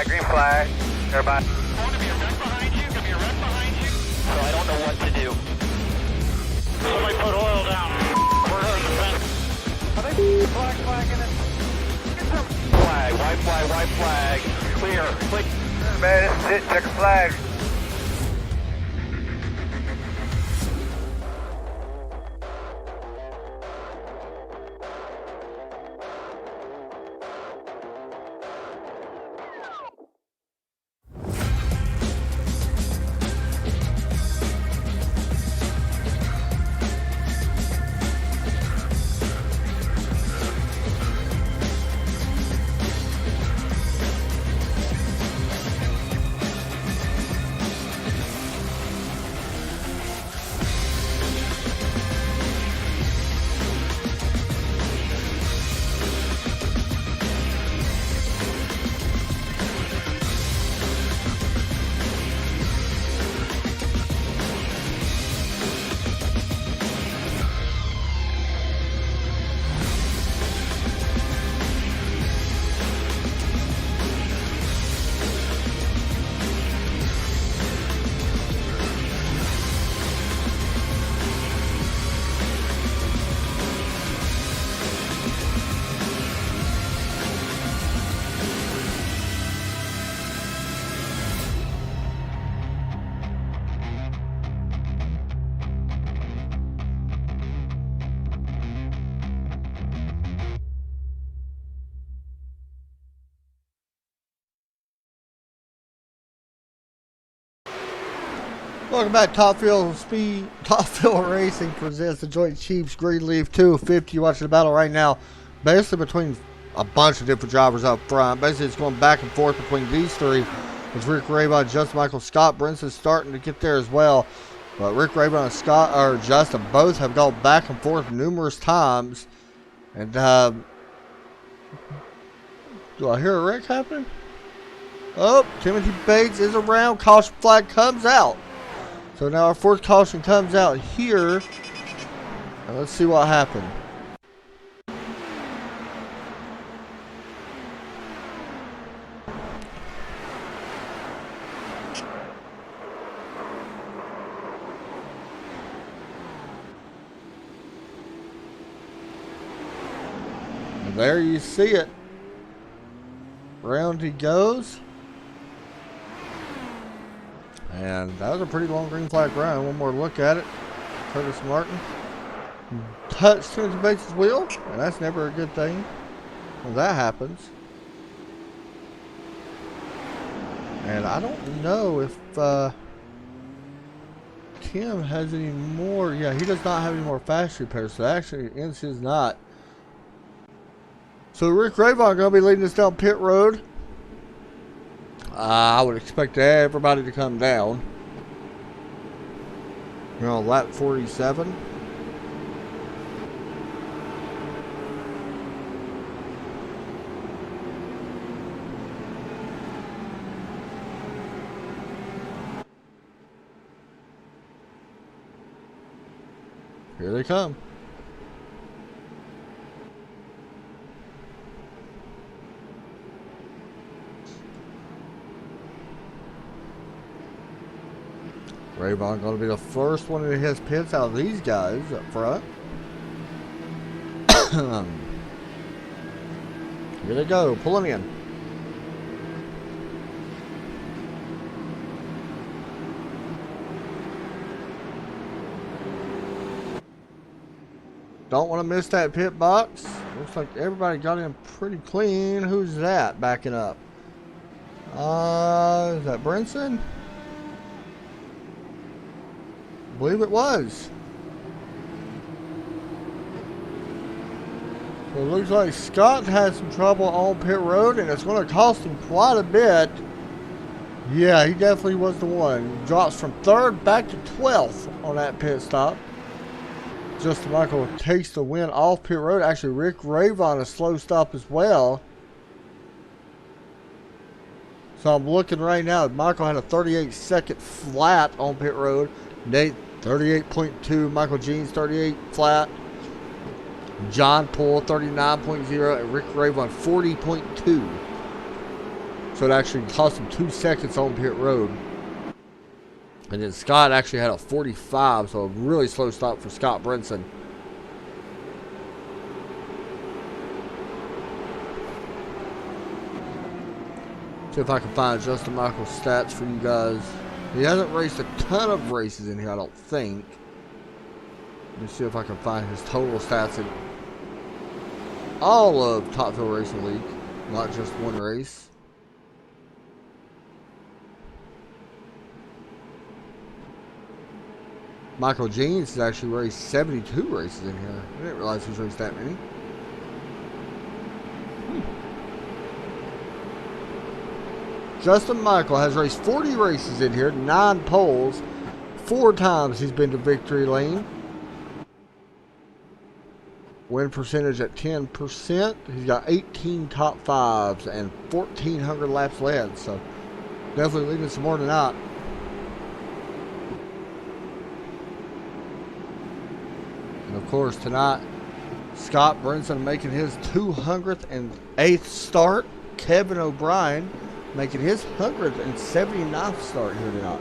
Green flag, everybody. Gonna be a wreck behind you, So I don't know what to do. Somebody put oil down. We're in the fence. Are they flagging it? White flag. Clear. Man, this is it, check a flag. Welcome back. Top Field Racing presents the Joint Chiefs Greenleaf 250. You're watching the battle right now, basically between a bunch of different drivers up front. Basically, it's going back and forth between these three. With Rick Rabon, Justin Michael, Scott Brinson starting to get there as well. But Rick Rabon and Scott or Justin both have gone back and forth numerous times. And do I hear a wreck happen? Oh, Timothy Bates is around. Caution flag comes out. So now our fourth caution comes out here. And let's see what happened. And there you see it. Round he goes. And that was a pretty long green flag run. One more look at it. Curtis Martin touched Timothy Bates' wheel, and that's never a good thing when that happens. And I don't know if Tim has any more. Yeah, he does not have any more fast repairs, so that actually ends his night. So Rick Rabon going to be leading us down pit road. I would expect everybody to come down. You know, lap 47. Here they come. Rabon going to be the first one in his pits out of these guys up front. Here they go, pulling in. Don't want to miss that pit box. Looks like everybody got in pretty clean. Who's that backing up? Is that Brinson? I believe it was. So it looks like Scott had some trouble on pit road, and it's going to cost him quite a bit. Yeah, he definitely was the one. Drops from 3rd back to 12th on that pit stop. Justin Michael takes the win off pit road. Actually, Rick Rabon a slow stop as well. So I'm looking right now. Michael had a 38-second flat on pit road. Nate 38.2. Michael Jeans 38 flat. John Poole 39.0 and Rick Rabon 40.2. So it actually cost him 2 seconds on pit road. And then Scott actually had a 45, so a really slow stop for Scott Brinson. See if I can find Justin Michael's stats for you guys. He hasn't raced a ton of races in here, I don't think. Let me see if I can find his total stats in all of Top Fuel Racing League, not just one race. Michael Jeans has actually raced 72 races in here. I didn't realize he's raced that many. Justin Michael has raced 40 races in here, 9 poles. 4 times he's been to victory lane. Win percentage at 10%. He's got 18 top 5s and 1,400 laps led. So definitely leading some more tonight. And of course tonight, Scott Brinson making his 208th start. Kevin O'Brien making his 179th start here tonight.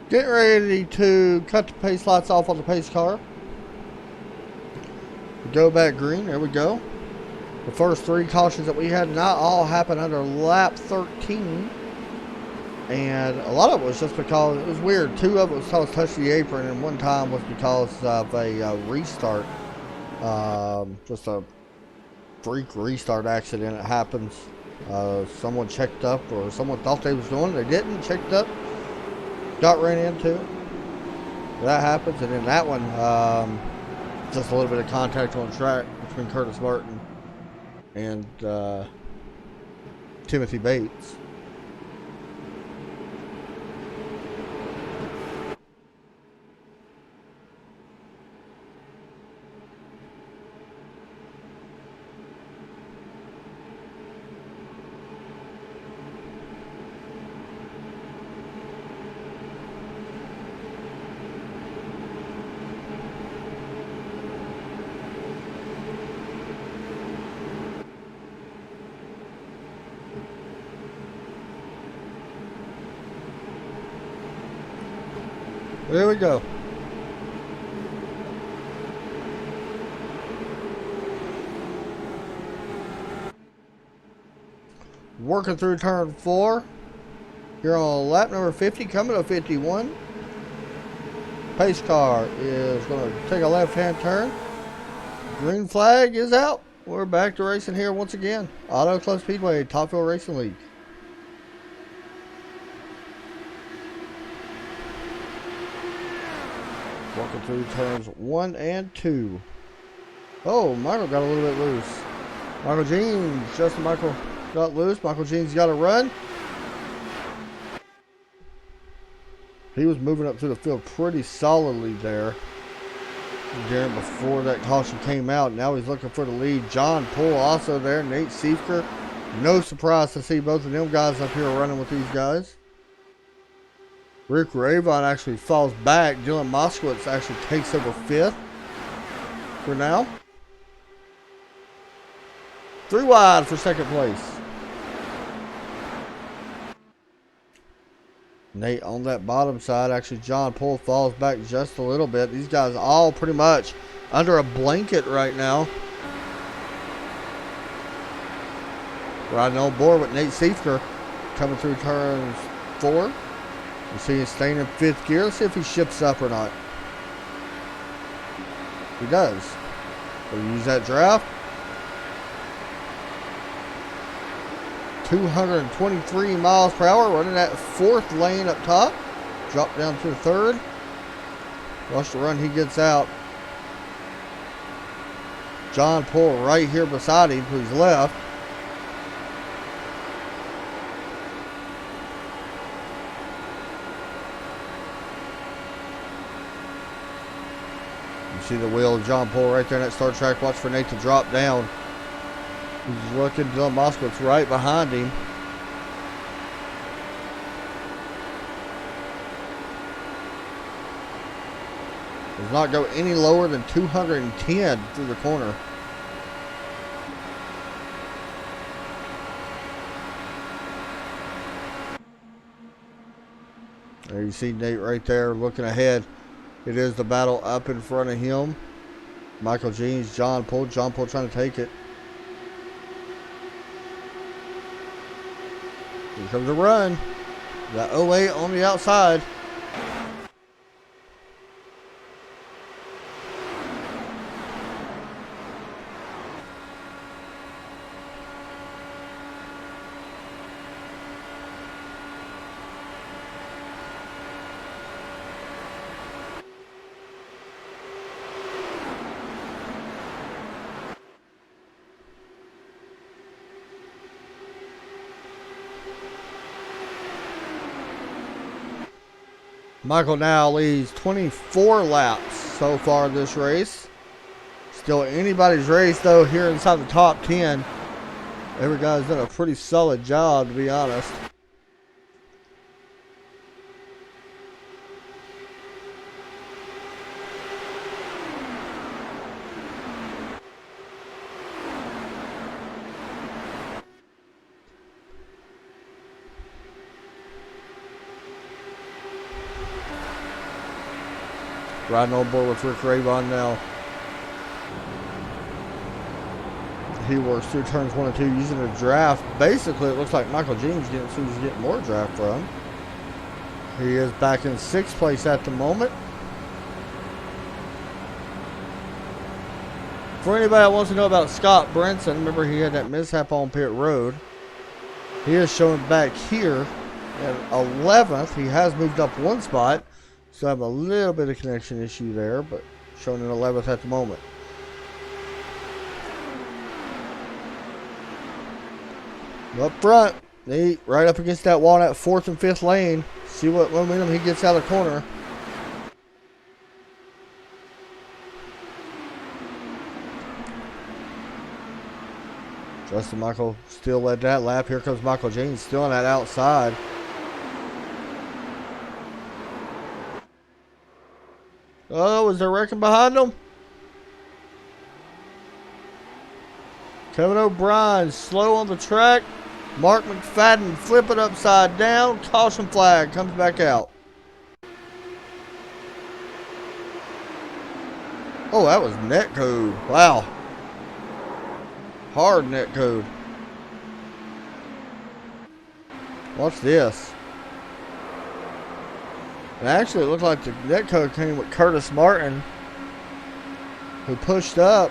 Getting ready to cut the pace lights off on the pace car. Go back green. There we go. The first 3 cautions that we had not all happened under lap 13. And a lot of it was just because it was weird. 2 of it was because touch the apron, and 1 time was because of a restart. Just a freak restart accident. It happens. Someone checked up, or someone thought they was doing it. They didn't. Checked up. Got ran into. That happens. And then that one, just a little bit of contact on track between Curtis Martin and Timothy Bates. There we go. Working through turn 4. Here on lap number 50, coming to 51. Pace car is going to take a left-hand turn. Green flag is out. We're back to racing here once again. Autoclub Speedway, Top Fuel Racing League. Walking through turns 1 and 2. Oh, Michael got a little bit loose. Michael Jeans, Justin Michael got loose. Michael Jeans got a run. He was moving up through the field pretty solidly there. Darren before that caution came out. Now he's looking for the lead. John Poole also there. Nate Siefker. No surprise to see both of them guys up here running with these guys. Rick Ravon actually falls back. Dylan Moskowitz actually takes over 5th for now. 3 wide for 2nd place. Nate on that bottom side. Actually, John Poole falls back just a little bit. These guys all pretty much under a blanket right now. Riding on board with Nate Siefker coming through turns 4. You see him staying in 5th gear. Let's see if he ships up or not. He does. We'll use that draft. 223 miles per hour. Running that 4th lane up top. Drop down to the 3rd. Watch the run he gets out. John Poole right here beside him to his left. See the wheel of John Poole right there in that start track. Watch for Nate to drop down. He's looking. Dylan Moskowitz right behind him. Does not go any lower than 210 through the corner. There you see Nate right there looking ahead. It is the battle up in front of him. Michael Jeans, John Poole. John Poole trying to take it. Here comes the run. Got 08 on the outside. Michael now leads 24 laps so far in this race. Still anybody's race though here inside the top 10. Every guy's done a pretty solid job, to be honest. Riding on board with Rick Rayvon now. He works through turns 1 and 2 using a draft. Basically, it looks like Michael James seems to get more draft from. He is back in 6th place at the moment. For anybody that wants to know about Scott Brinson, remember he had that mishap on pit road. He is showing back here at 11th. He has moved up 1 spot. So I have a little bit of connection issue there, but showing in 11th at the moment. Up front, right up against that wall, that 4th and 5th lane. See what momentum he gets out of the corner. Justin Michael still led that lap. Here comes Michael James still on that outside. Oh, is there wrecking behind him? Kevin O'Brien slow on the track. Mark McFadden flip it upside down. Caution flag comes back out. Oh, that was net code. Wow. Hard net code. What's this? And actually, it looked like the net code came with Curtis Martin, who pushed up.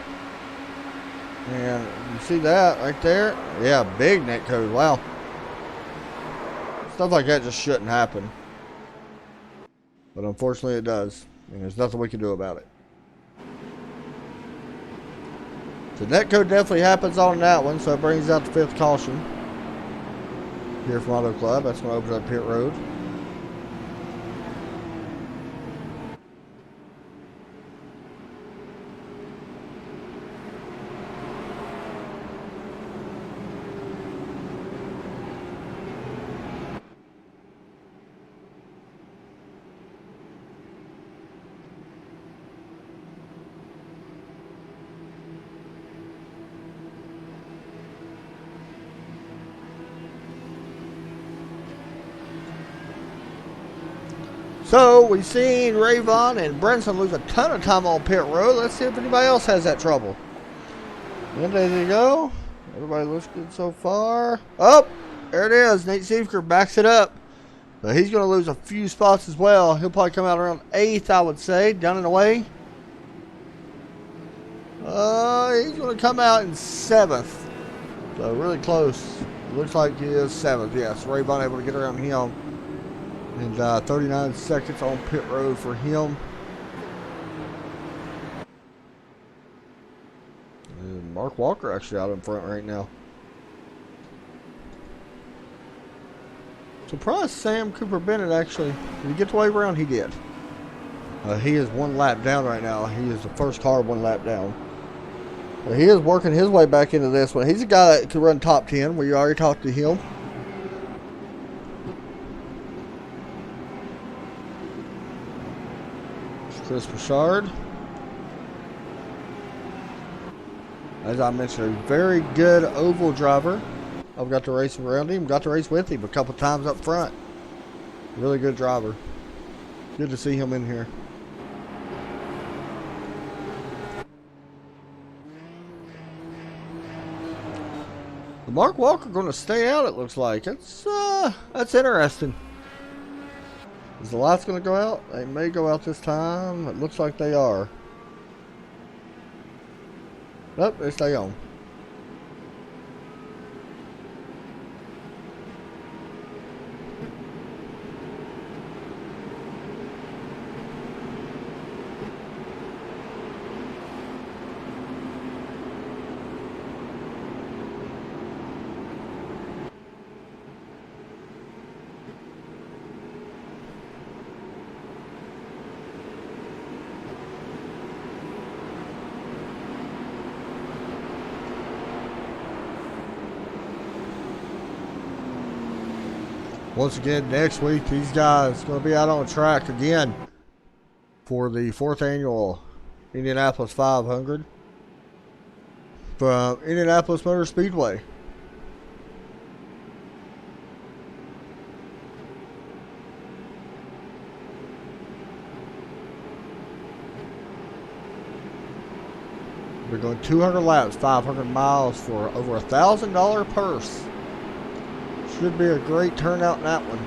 And you see that right there? Yeah, big net code. Wow. Stuff like that just shouldn't happen. But unfortunately it does. And there's nothing we can do about it. The net code definitely happens on that one, so it brings out the 5th caution. Here from Auto Club. That's going to open up pit road. So, we've seen Rayvon and Brinson lose a ton of time on pit road. Let's see if anybody else has that trouble. And there you go. Everybody looks good so far. Oh, there it is. Nate Siefker backs it up. So he's going to lose a few spots as well. He'll probably come out around 8th, I would say, down and away. He's going to come out in 7th. So really close. Looks like he is 7th. Yes, Rayvon able to get around him. And 39 seconds on pit road for him. And Mark Walker actually out in front right now. Surprised Sam Cooper Bennett actually. Did he get the way around? He did. He is 1 lap down right now. He is the first car 1 lap down. He is working his way back into this one. He's a guy that could run top 10. We already talked to him. Chris Bouchard. As I mentioned, a very good oval driver. I've got to race around him, got to race with him a couple times up front. Really good driver. Good to see him in here. The Mark Walker going to stay out, it looks like. That's interesting. Is the lights going to go out? They may go out this time. It looks like they are. Nope, they stay on. Once again, next week, these guys are going to be out on the track again for the 4th annual Indianapolis 500 from Indianapolis Motor Speedway. We're going 200 laps, 500 miles for over $1,000 purse. Should be a great turnout in that one.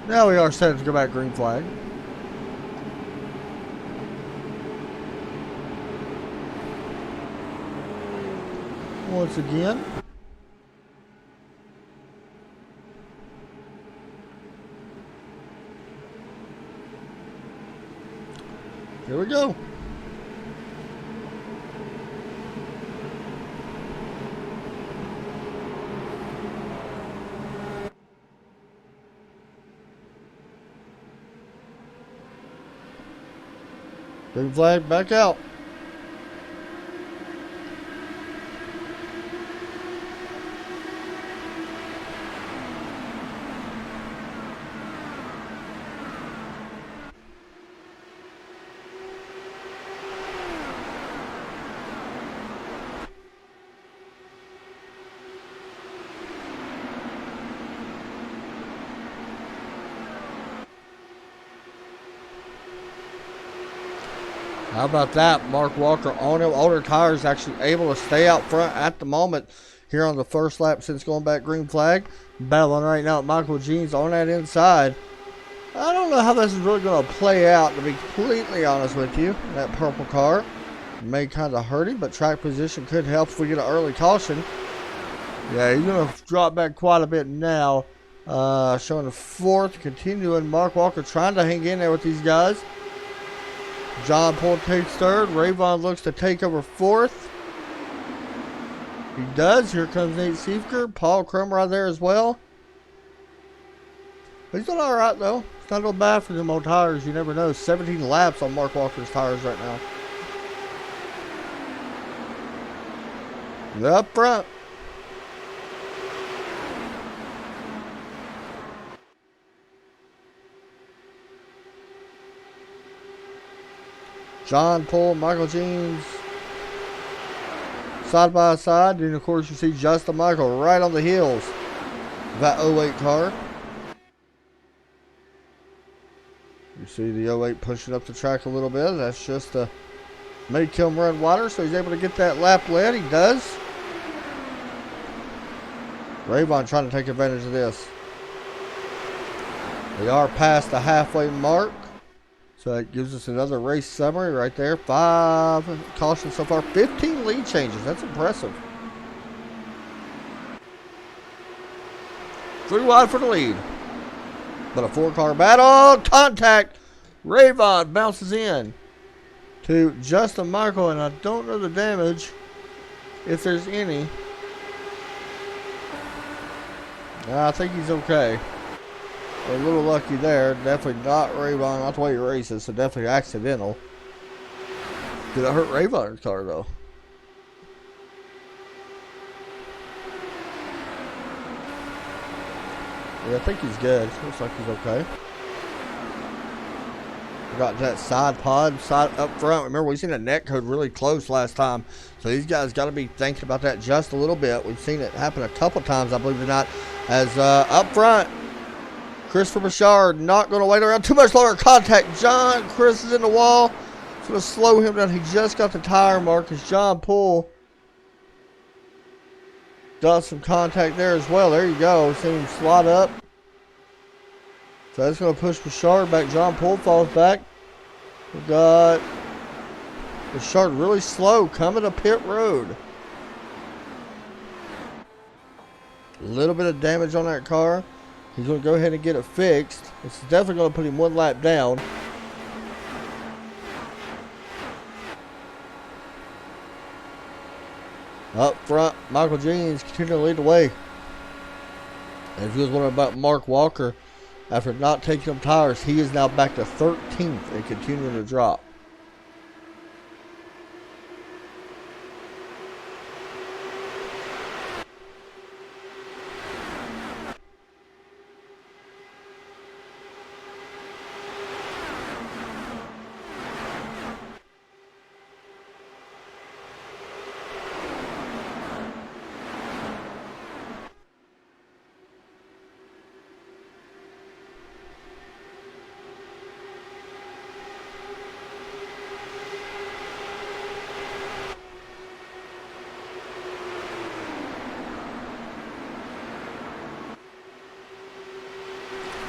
Now we are set to go back green flag. Once again. Here we go. Green flag back out. How about that? Mark Walker on him. Older tires actually able to stay out front at the moment here on the first lap since going back green flag. Battling right now at Michael Jeans on that inside. I don't know how this is really going to play out, to be completely honest with you. That purple car may kind of hurt him, but track position could help if we get an early caution. Yeah, he's going to drop back quite a bit now. Showing the fourth, continuing. Mark Walker trying to hang in there with these guys. John Paul takes third. Rayvon looks to take over fourth. He does. Here comes Nate Siefker. Paul Cromer out there as well. He's doing all right, though. It's not real bad for them old tires. You never know. 17 laps on Mark Walker's tires right now. They're up front. John Paul, Michael Jeans, side by side. And of course you see Justin Michael right on the heels of that 08 car. You see the 08 pushing up the track a little bit. That's just to make him run wider, so he's able to get that lap led. He does. Rayvon trying to take advantage of this. They are past the halfway mark. So that gives us another race summary right there. 5 cautions so far. 15 lead changes. That's impressive. 3 wide for the lead. But a 4-car battle. Contact. Rayvon bounces in to Justin Michael. And I don't know the damage, if there's any. I think he's okay. A little lucky there. Definitely not Rayvon. Not the way he races, so definitely accidental. Did it hurt Rayvon's car, though? Yeah, I think he's good. Looks like he's okay. We got that side pod, side up front. Remember, we seen a net code really close last time. So these guys got to be thinking about that just a little bit. We've seen it happen a couple times, I believe it or not. As up front, Christopher Bouchard not going to wait around too much longer. Contact. Chris is in the wall. It's going to slow him down. He just got the tire mark as John Poole does some contact there as well. There you go. See him slide up. So that's going to push Bouchard back. John Poole falls back. We got Bouchard really slow coming to pit road. A little bit of damage on that car. He's going to go ahead and get it fixed. It's definitely going to put him one lap down. Up front, Michael Jeans continuing to lead the way. And if you was wondering about Mark Walker, after not taking them tires, he is now back to 13th and continuing to drop.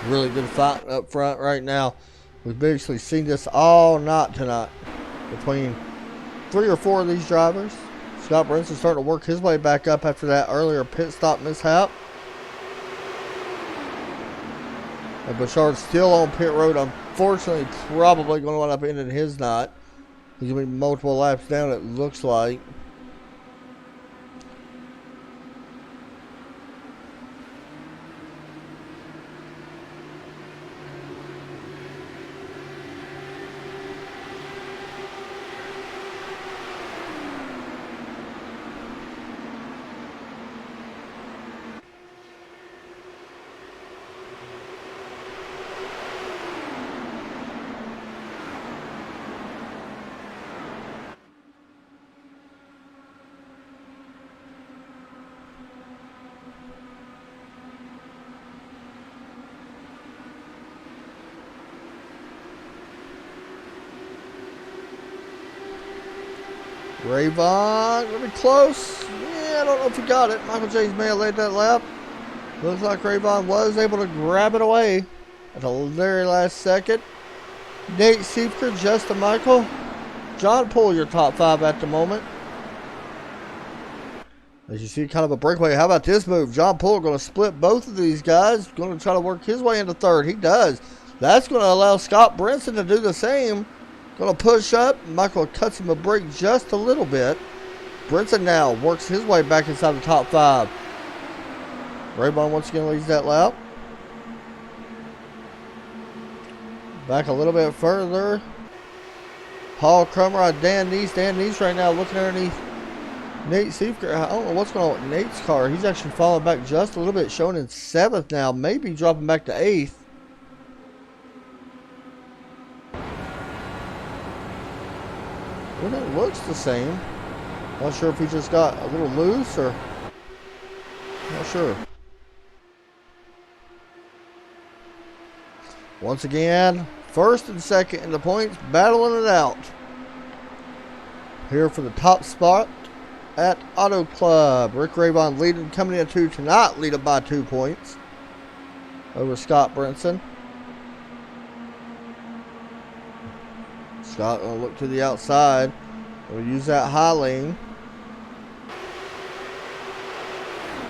Really good fight up front right now. We've basically seen this all night tonight between 3 or 4 of these drivers. Scott Brinson starting to work his way back up after that earlier pit stop mishap. And Bouchard's still on pit road. Unfortunately, probably going to wind up ending his night. He's going to be multiple laps down, it looks like. Rayvon, gonna be close. Yeah, I don't know if he got it. Michael James may have laid that lap. Looks like Rayvon was able to grab it away at the very last second. Nate Siefker, Justin Michael, John Poole, your top 5 at the moment. As you see, kind of a breakaway. How about this move? John Poole going to split both of these guys. Going to try to work his way into third. He does. That's going to allow Scott Brinson to do the same. Going to push up. Michael cuts him a break just a little bit. Brinson now works his way back inside the top 5. Raybon once again leads that lap. Back a little bit further. Paul Crumrod, Dan Neese. Dan Neese right now looking underneath Nate Siefker. I don't know what's going on with Nate's car. He's actually falling back just a little bit, showing in 7th now. Maybe dropping back to 8th. Well, it looks the same. Not sure if he just got a little loose or... Not sure. Once again, first and second in the points, battling it out. Here for the top spot at Auto Club. Rick Rayvon leading, coming into tonight, leading by 2 points over Scott Brinson. Scott will look to the outside. We'll use that high lane.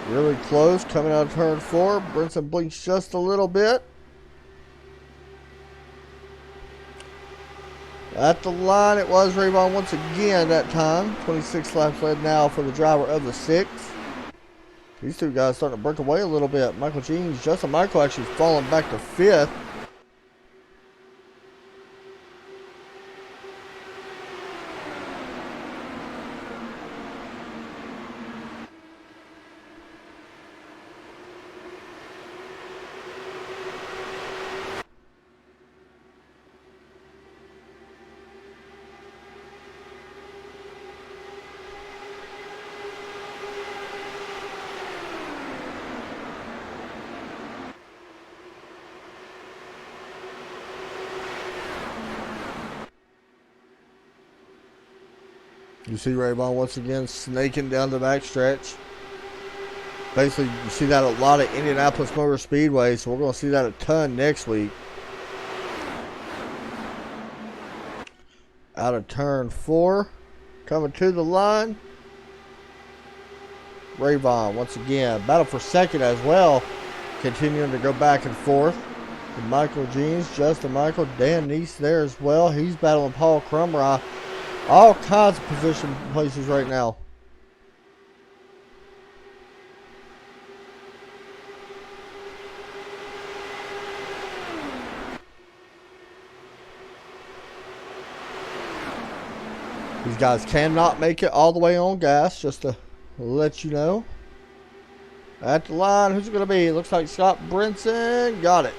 Really close, coming out of turn 4. Brinson blinks just a little bit. At the line, it was Rayvon once again that time. 26 laps led now for the driver of the 6th. These two guys starting to break away a little bit. Michael Jeans, Justin Michael actually falling back to 5th. You see Raybon once again snaking down the backstretch. Basically, you see that a lot at Indianapolis Motor Speedway, so we're going to see that a ton next week. Out of turn 4, coming to the line. Raybon once again, battle for second as well, continuing to go back and forth. And Michael Jeans, Justin Michael, Dan Neese there as well. He's battling Paul Crumrye. All kinds of position places right now. These guys cannot make it all the way on gas, just to let you know. At the line, who's it going to be? It looks like Scott Brinson. Got it.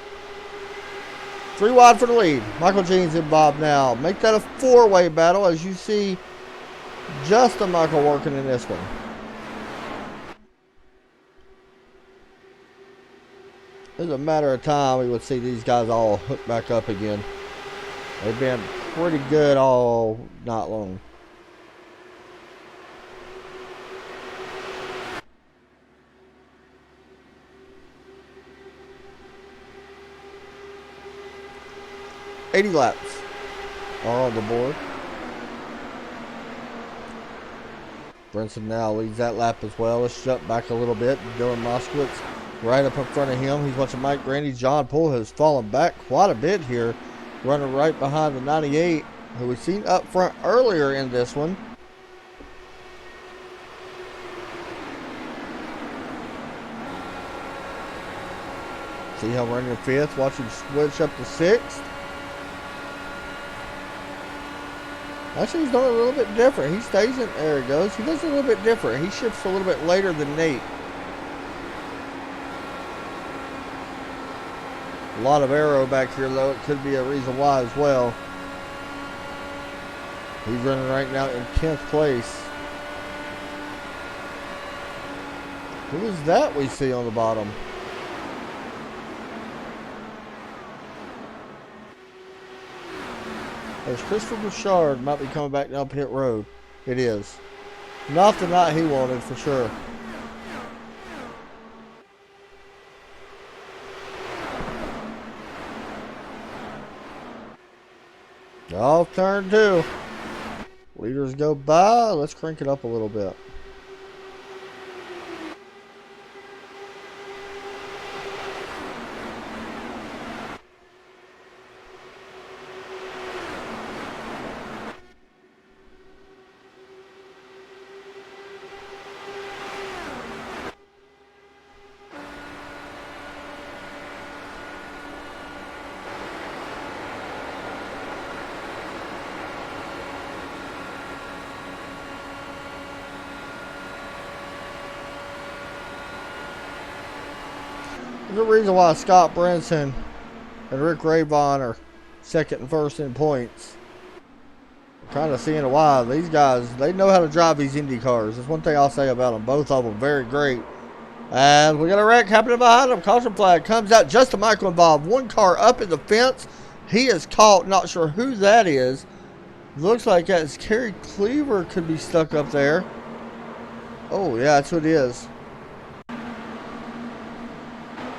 3 wide for the lead. Michael Jeans and Bob now. Make that a 4-way battle as you see Justin Michael working in this one. It's a matter of time we would see these guys all hook back up again. They've been pretty good all night long. $80 laps are on the board. Brinson now leads that lap as well. Let's jump back a little bit. Dylan Moskowitz right up in front of him. He's watching Mike Grandy. John Poole has fallen back quite a bit here, running right behind the 98, who we've seen up front earlier in this one. See him running 5th. Watch him switch up to 6th. Actually, he's done a little bit different. He stays in. There he goes. He does a little bit different. He shifts a little bit later than Nate. A lot of aero back here, though. It could be a reason why as well. He's running right now in 10th place. Who is that we see on the bottom? There's Christopher Bouchard might be coming back down pit road. It is. Not the night he wanted for sure. Off turn 2. Leaders go by. Let's crank it up a little bit. There's a reason why Scott Brinson and Rick Raybon are second and first in points. I'm kind of seeing why. These guys, they know how to drive these Indy cars. That's one thing I'll say about them. Both of them very great. And we got a wreck happening behind them. Caution flag comes out. Justin Michael involved. One car up in the fence. He is caught. Not sure who that is. Looks like that's Kerry Cleaver could be stuck up there. Oh, yeah, that's what it is.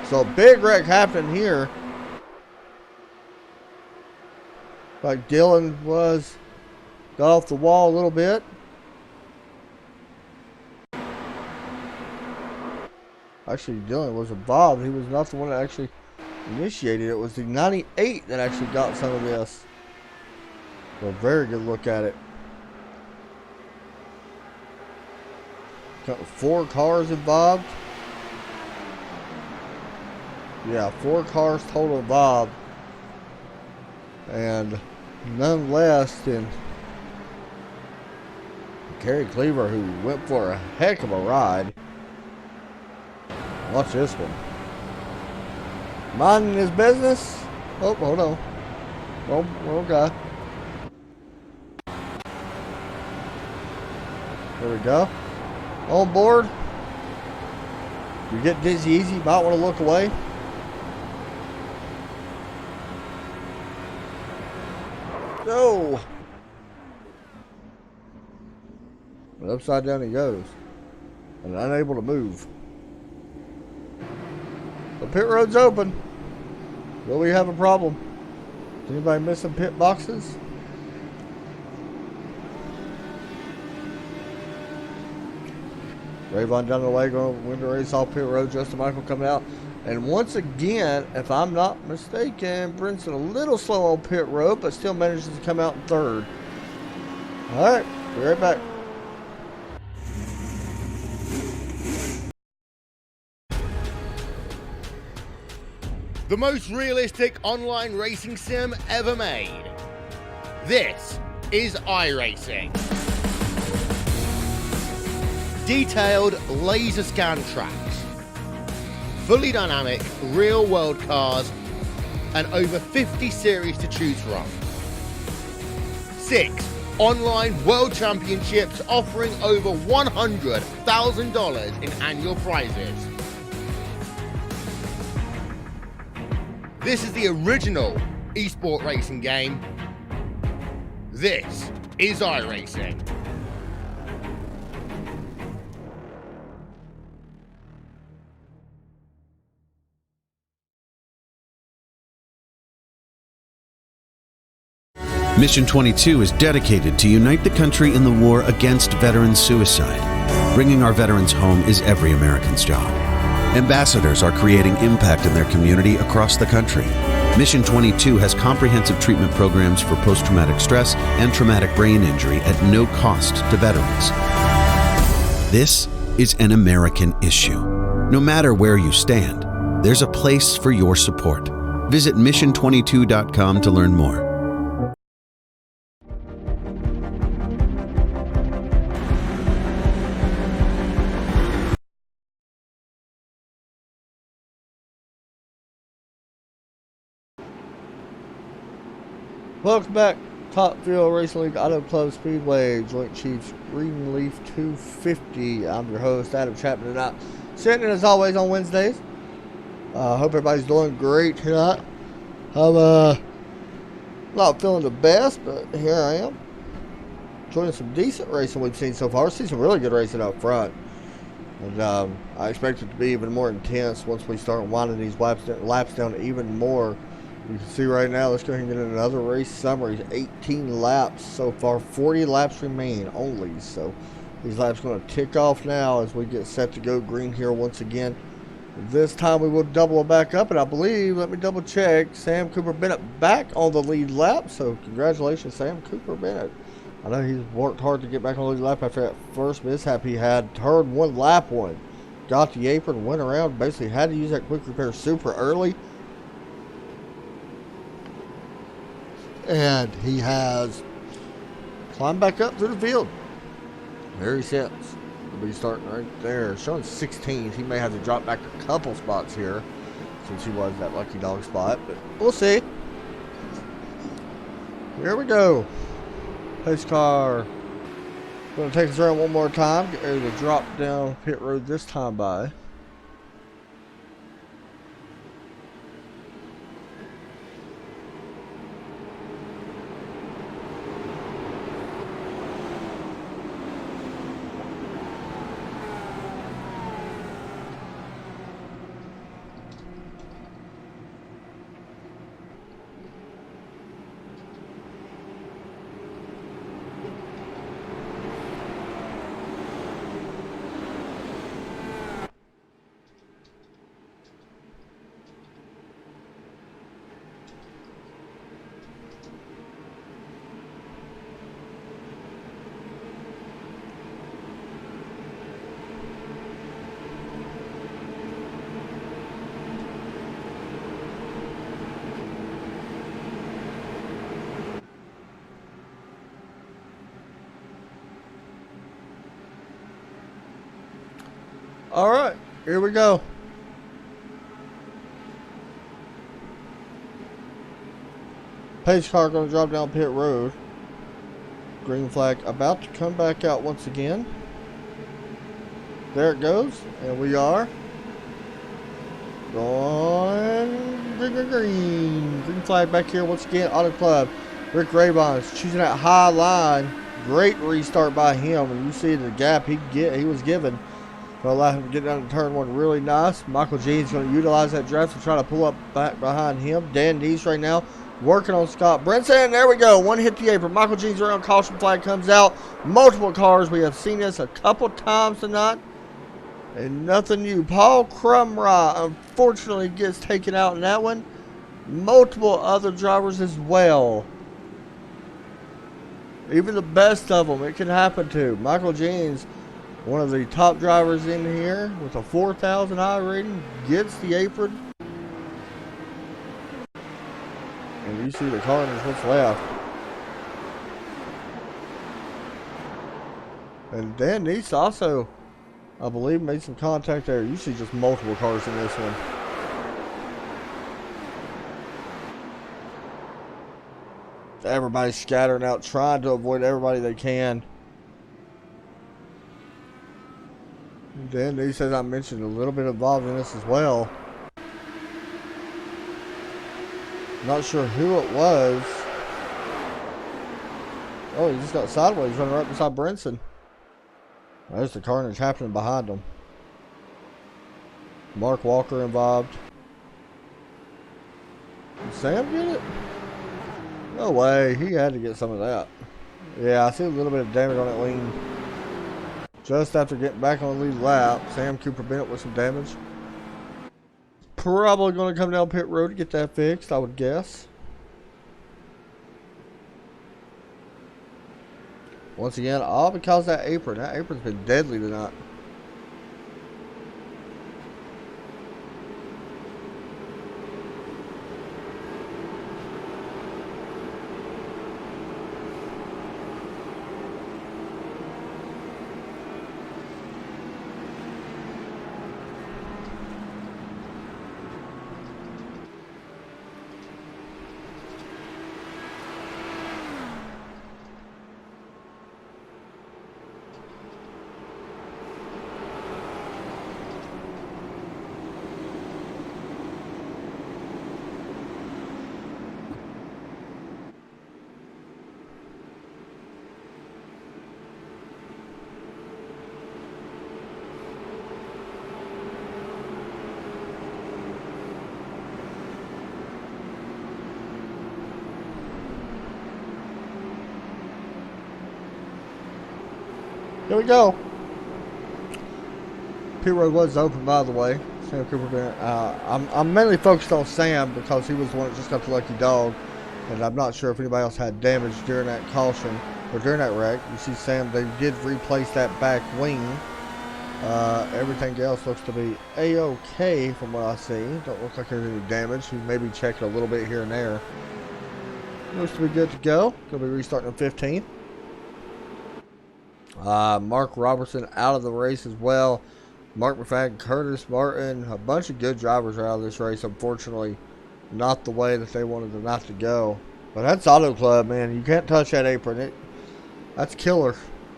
So big wreck happening here. Like Dylan got off the wall a little bit. Actually, Dylan was involved. He was not the one that actually initiated it. It was the 98 that actually got some of this. So a very good look at it. Got 4 cars involved. Yeah, 4 cars total involved. And none less than Kerry Cleaver, who went for a heck of a ride. Watch this one. Minding his business. Oh, hold on. Wrong guy. There we go. On board. You get dizzy easy, you might want to look away. No. And upside down he goes. And unable to move. The pit road's open. Will we have a problem? Is anybody missing pit boxes? Rayvon down the way, going to win the race off pit road. Justin Michael coming out. And once again, if I'm not mistaken, Brinson a little slow on pit road, but still manages to come out in third. Alright, be right back. The most realistic online racing sim ever made. This is iRacing. Detailed laser scan tracks, fully dynamic real world cars, and over 50 series to choose from. 6 online world championships offering over $100,000 in annual prizes. This is the original esport racing game. This is iRacing. Mission 22 is dedicated to unite the country in the war against veteran suicide. Bringing our veterans home is every American's job. Ambassadors are creating impact in their community across the country. Mission 22 has comprehensive treatment programs for post-traumatic stress and traumatic brain injury at no cost to veterans. This is an American issue. No matter where you stand, there's a place for your support. Visit mission22.com to learn more. Welcome back, Top Fuel Racing League Autoclub Speedway, Joint Chiefs Greenleaf 250. I'm your host, Adam Chapman, tonight. Sitting as always on Wednesdays. Hope everybody's doing great tonight. I'm not feeling the best, but here I am. Enjoying some decent racing we've seen so far. We've seen some really good racing up front. And I expect it to be even more intense once we start winding these laps down even more. You can see right now, let's go ahead and get another race summary. 18 laps so far, 40 laps remain only. So these laps are going to tick off now as we get set to go green here once again. This time we will double it back up, and I believe, let me double check, Sam Cooper Bennett back on the lead lap. So congratulations, Sam Cooper Bennett. I know he's worked hard to get back on the lead lap after that first mishap he had. Turned one lap one, got the apron, went around, basically had to use that quick repair super early. And he has climbed back up through the field. There he sits. He'll be starting right there. Showing 16th. He may have to drop back a couple spots here since he was that lucky dog spot. But we'll see. Here we go. Pace car. Going to take us around one more time. Get ready to drop down pit road this time by. All right, here we go. Pace car going to drop down pit road. Green flag about to come back out once again. There it goes, and we are going green. Green flag back here once again. Auto Club. Rick Raybon's choosing that high line. Great restart by him, and you see the gap he was given to allow him to get down to turn one really nice. Michael Jean's going to utilize that draft to try to pull up back behind him. Dan Dees right now working on Scott Brinson. There we go. One hit the apron. Michael Jean's around. Caution flag comes out. Multiple cars. We have seen this a couple times tonight. And nothing new. Paul Crumrye unfortunately gets taken out in that one. Multiple other drivers as well. Even the best of them, it can happen to. Michael Jeans, one of the top drivers in here with a 4,000 I rating, gets the apron. And you see the Cardinals what's left. And Dan Neese also, I believe, made some contact there. You see just multiple cars in this one. Everybody's scattering out, trying to avoid everybody they can. Dan Neese, as I mentioned, a little bit involved in this as well. Not sure who it was. Oh, he just got sideways, running right beside Brinson. There's the carnage happening behind him. Mark Walker involved. Did Sam get it? No way. He had to get some of that. Yeah, I see a little bit of damage on that lean. Just after getting back on the lead lap, Sam Cooper Bennett with some damage. Probably going to come down pit road to get that fixed, I would guess. Once again, all because of that apron. That apron's been deadly tonight. Here we go. Pit road was open, by the way. Sam Cooper Bennett. I'm mainly focused on Sam because he was the one that just got the lucky dog, and I'm not sure if anybody else had damage during that caution or during that wreck. You see Sam, they did replace that back wing. Everything else looks to be a-okay from what I see. Don't look like there's any damage. He maybe checked a little bit here and there. Looks to be good to go. Gonna be restarting in 15th. Mark Robertson out of the race as well. Mark McFadden, Curtis Martin, a bunch of good drivers are out of this race. Unfortunately, not the way that they wanted the night to go. But that's Auto Club, man. You can't touch that apron. That's killer,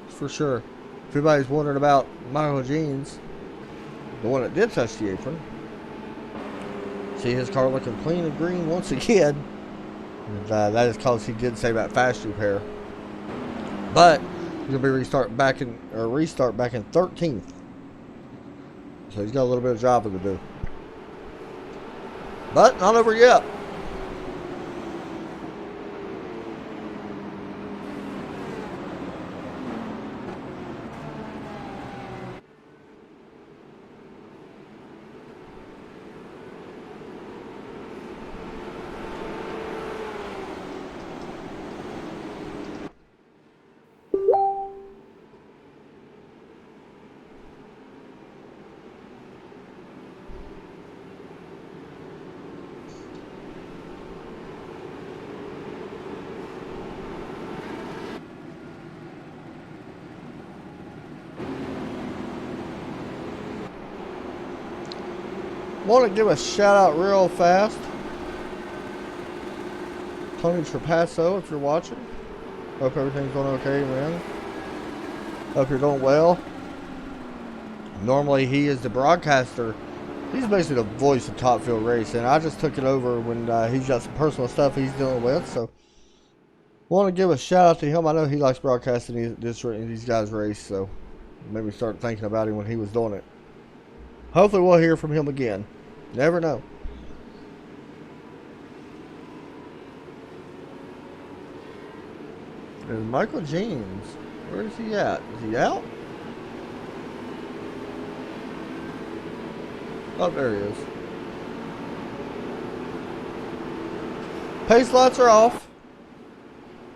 for sure. If anybody's wondering about Michael Jeans, the one that did touch the apron, see his car looking clean and green once again. And, that is because he did save that fast repair. But he's gonna be restart back in 13th. So he's got a little bit of job to do. But not over yet. Want to give a shout out real fast. Tony Trapasso, if you're watching. Hope everything's going okay, man. Hope you're doing well. Normally he is the broadcaster. He's basically the voice of Top Field Racing. I just took it over when he's got some personal stuff he's dealing with. So Want to give a shout out to him. I know he likes broadcasting these guys' race, so made me start thinking about him when he was doing it. Hopefully we'll hear from him again. Never know. There's Michael James. Where is he at? Is he out? Oh, there he is. Pace lights are off.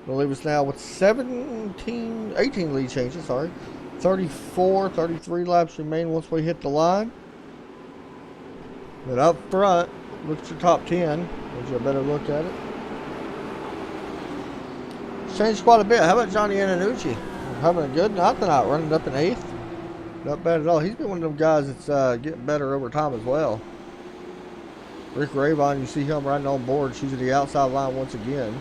Will leave us now with 18 lead changes, sorry. 34, 33 laps remain once we hit the line. But up front, look at your top 10. Gives you a better look at it. It's changed quite a bit. How about Johnny Annucci? Having a good night tonight, running up in 8th. Not bad at all. He's been one of them guys that's getting better over time as well. Rick Ravon, you see him riding on board. She's at the outside line once again.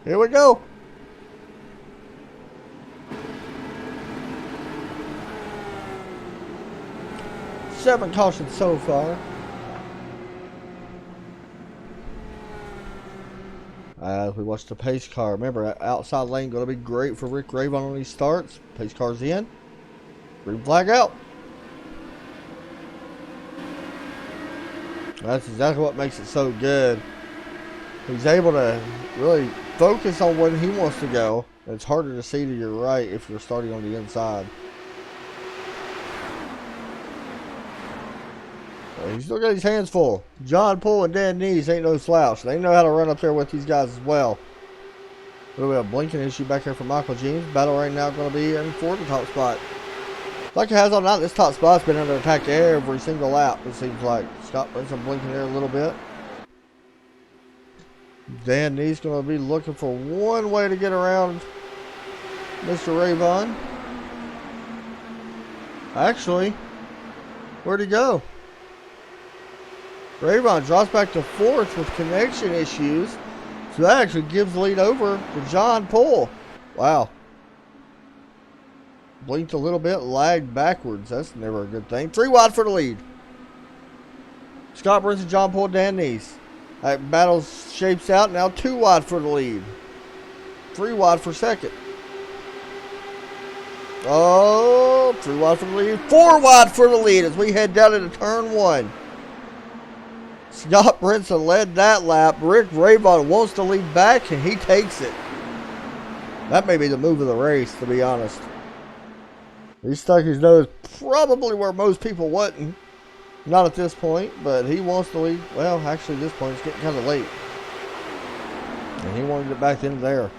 Here we go. Seven cautions so far. As we watch the pace car. Remember, outside lane going to be great for Rick Ravon on these starts. Pace car's in. Green flag out. That's exactly what makes it so good. He's able to really focus on where he wants to go. It's harder to see to your right if you're starting on the inside. He's still got his hands full. John Poole and Dan Nees ain't no slouch. They know how to run up there with these guys as well. A little bit of blinking issue back here for Michael James. Battle right now going to be in for the top spot. Like it has all night, this top spot's been under attack every single lap. It seems like Scott Brinson blinking there a little bit. Dan Nee's going to be looking for one way to get around Mr. Ravon. Actually, where'd he go? Ravon drops back to 4th with connection issues. So that actually gives the lead over to John Poole. Wow. Blinked a little bit, lagged backwards. That's never a good thing. 3 wide for the lead. Scott Brinson, John Poole, Dan Nees. That battle shapes out. Now 2 wide for the lead. 3 wide for second. Oh, 3 wide for the lead. 4 wide for the lead as we head down into turn 1. Scott Brinson led that lap. Rick Ravon wants to lead back, and he takes it. That may be the move of the race, to be honest. He stuck his nose probably where most people wouldn't. Not at this point, but he wants to lead. Well, actually, at this point, it's getting kind of late. And he wanted to get back in there.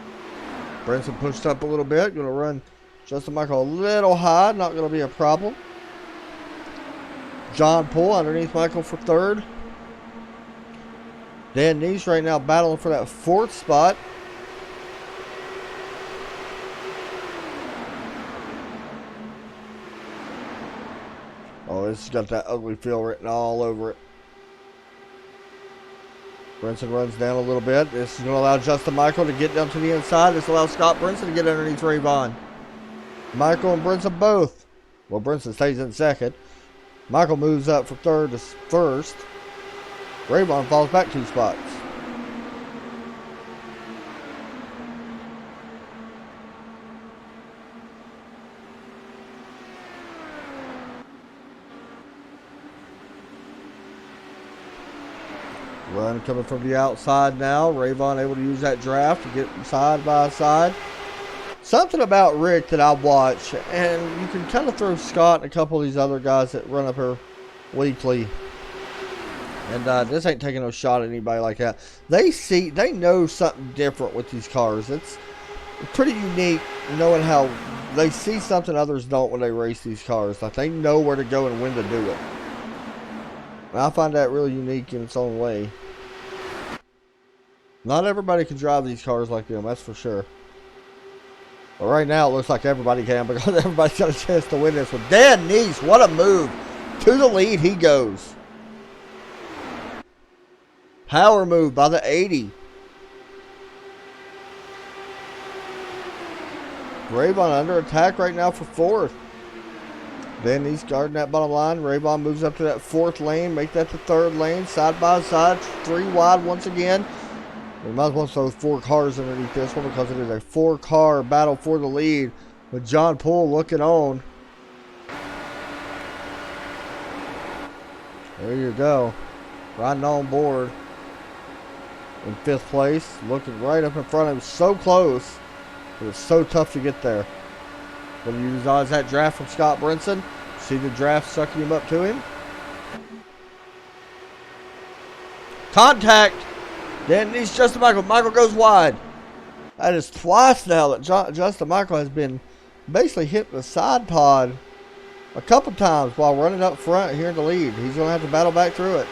Brinson pushed up a little bit. Going to run Justin Michael a little high. Not going to be a problem. John Poole underneath Michael for 3rd. Dan Nees right now battling for that 4th spot. Oh, this has got that ugly feel written all over it. Brinson runs down a little bit. This is going to allow Justin Michael to get down to the inside. This allows Scott Brinson to get underneath Ravon. Michael and Brinson both. Well, Brinson stays in 2nd. Michael moves up from 3rd to 1st. Ravon falls back 2 spots. Run coming from the outside now. Ravon able to use that draft to get side by side. Something about Rick that I watch, and you can kind of throw Scott and a couple of these other guys that run up here weekly. And this ain't taking no shot at anybody like that. They know something different with these cars. It's pretty unique knowing how they see something others don't when they race these cars. Like they know where to go and when to do it. And I find that really unique in its own way. Not everybody can drive these cars like them, that's for sure. But right now, it looks like everybody can because everybody's got a chance to win this one. Dan Neese, what a move. To the lead he goes. Power move by the 80. Rayvon under attack right now for fourth. Dan Neese guarding that bottom line. Rayvon moves up to that fourth lane. Make that the third lane. Side by side. 3 wide once again. We might as well throw 4 cars underneath this one because it is a 4-car battle for the lead with John Poole looking on. There you go. Riding on board in 5th place. Looking right up in front of him. So close. But it's so tough to get there. Going to utilize that draft from Scott Brinson. See the draft sucking him up to him. Contact. Dan Neese, Justin Michael. Michael goes wide. That is twice now that Justin Michael has been basically hitting the side pod a couple times while running up front here in the lead. He's going to have to battle back through it.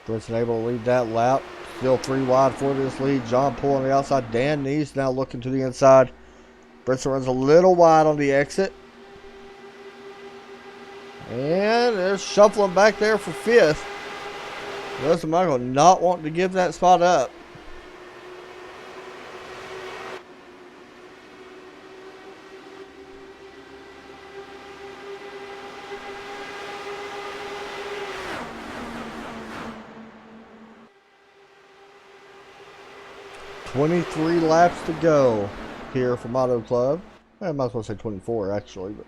Brinson able to lead that lap. Still 3 wide for this lead. John Poole on the outside. Dan Neese now looking to the inside. Brinson runs a little wide on the exit. And they're shuffling back there for 5th. Justin Michael not wanting to give that spot up. $23 laps to go here from Auto Club. I might as well say 24 actually. But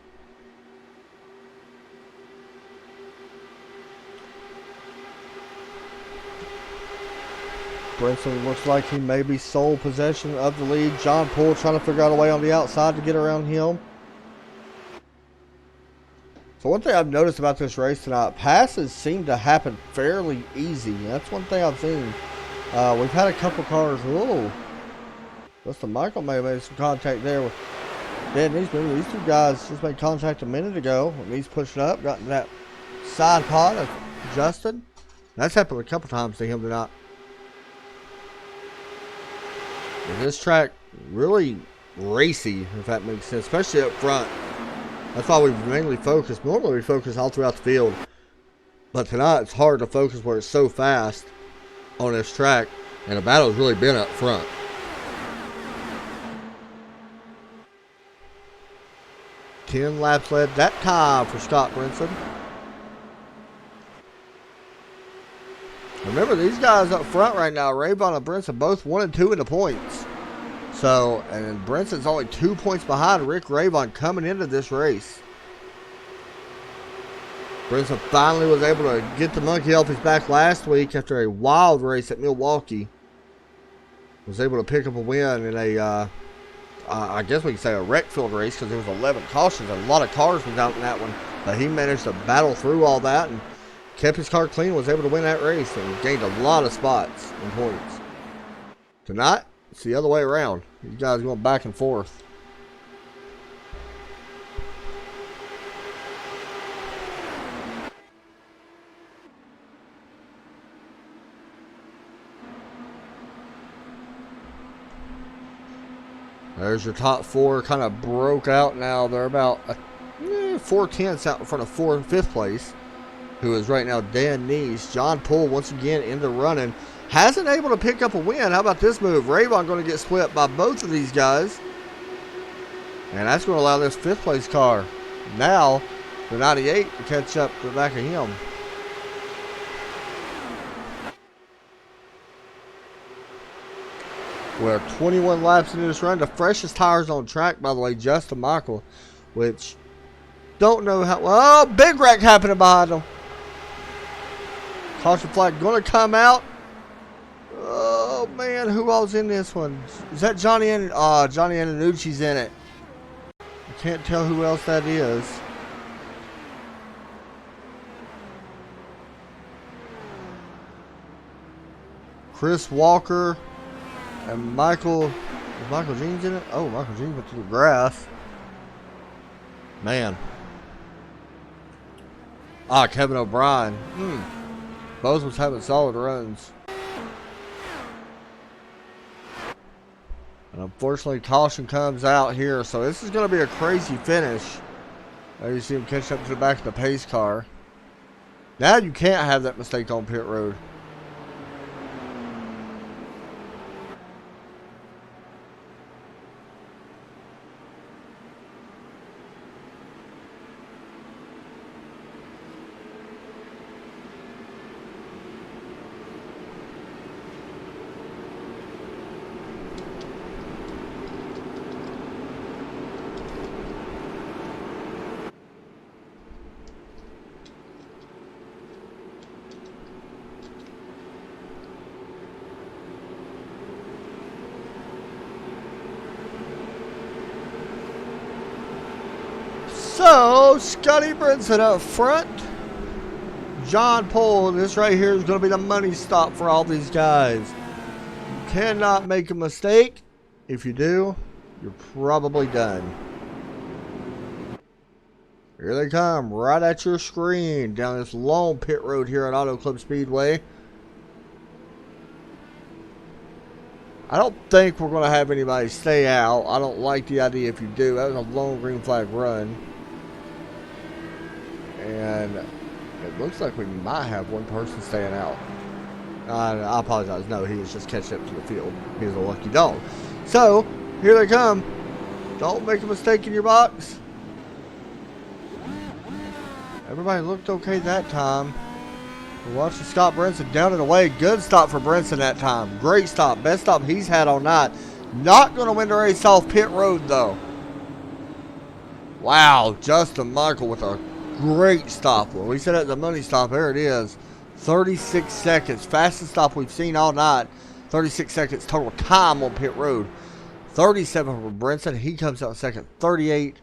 Brinson looks like he may be sole possession of the lead. John Poole trying to figure out a way on the outside to get around him. So one thing I've noticed about this race tonight, passes seem to happen fairly easy. That's one thing I've seen. We've had a couple cars. Whoa. Justin Michael may have made some contact there with Dan Neese. These 2 guys just made contact a minute ago. Neese pushing up, got in that side pod of Justin. That's happened a couple times to him tonight. And this track really racy, if that makes sense, especially up front. That's why we mainly focus. Normally we focus all throughout the field. But tonight it's hard to focus where it's so fast on this track, and the battle's really been up front. Ten laps led that time for Scott Brinson. Remember, these guys up front right now, Rayvon and Brinson, both 1 and 2 in the points. So, and Brinson's only 2 points behind Rick Rayvon coming into this race. Brinson finally was able to get the monkey off his back last week after a wild race at Milwaukee. Was able to pick up a win in a, I guess we could say a wreck-filled race because there was 11 cautions and a lot of cars was out in that one. But he managed to battle through all that and kept his car clean, was able to win that race and gained a lot of spots and points. Tonight, it's the other way around. These guys going back and forth. There's your top 4 kind of broke out now. They're about 4/10 out in front of 4th and 5th place, who is right now Dan Neese. John Poole once again in the running. Hasn't able to pick up a win. How about this move? Rayvon going to get split by both of these guys. And that's going to allow this 5th place car, now the 98, to catch up to the back of him. We're 21 laps into this run. The freshest tires on track, by the way, Justin Michael, which don't know how. Oh, big wreck happening behind him. Caution flag going to come out. Oh man, who all's in this one? Is that Johnny Annucci's in it? I can't tell who else that is. Chris Walker. And Michael Jeans in it? Oh, Michael Jeans went through the grass. Man. Ah, Kevin O'Brien. Both was having solid runs. And unfortunately, caution comes out here. So this is going to be a crazy finish. There you see him catch up to the back of the pace car. Now you can't have that mistake on pit road. So, Scotty Brinson up front. John Poole, this right here is going to be the money stop for all these guys. You cannot make a mistake. If you do, you're probably done. Here they come, right at your screen, down this long pit road here at Autoclub Speedway. I don't think we're going to have anybody stay out. I don't like the idea if you do. That was a long green flag run. And it looks like we might have one person staying out. I apologize. No, he was just catching up to the field. He was a lucky dog. So, here they come. Don't make a mistake in your box. Everybody looked okay that time. We're watching Scott Brinson down and away. Good stop for Brinson that time. Great stop. Best stop he's had all night. Not going to win the race off pit road, though. Wow. Justin Michael with a great stop. Well, we said it was a money stop. There it is. 36 seconds. Fastest stop we've seen all night. 36 seconds total time on pit road. 37 for Brinson. He comes out second. 38.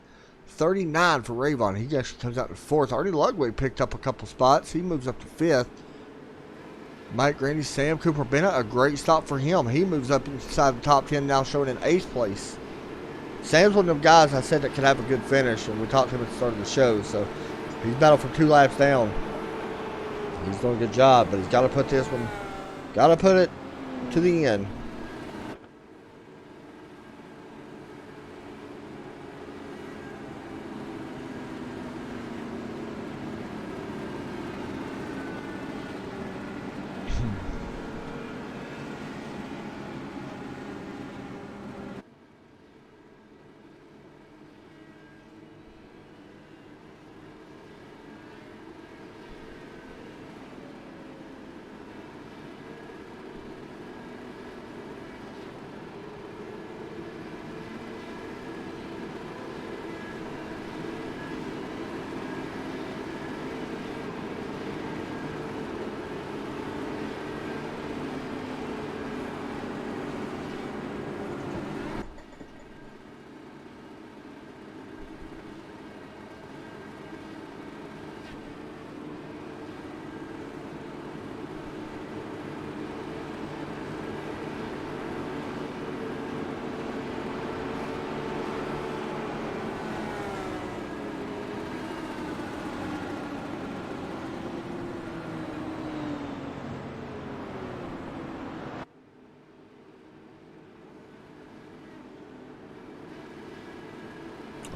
39 for Rayvon. He actually comes out in fourth. Artie Lugway picked up a couple spots. He moves up to fifth. Mike Grandy, Sam Cooper Bennett, a great stop for him. He moves up inside the top 10, now showing in eighth place. Sam's one of them guys I said that could have a good finish, and we talked to him at the start of the show, so he's battled for 2 laps down. He's doing a good job, but he's got to put this one, got to put it to the end.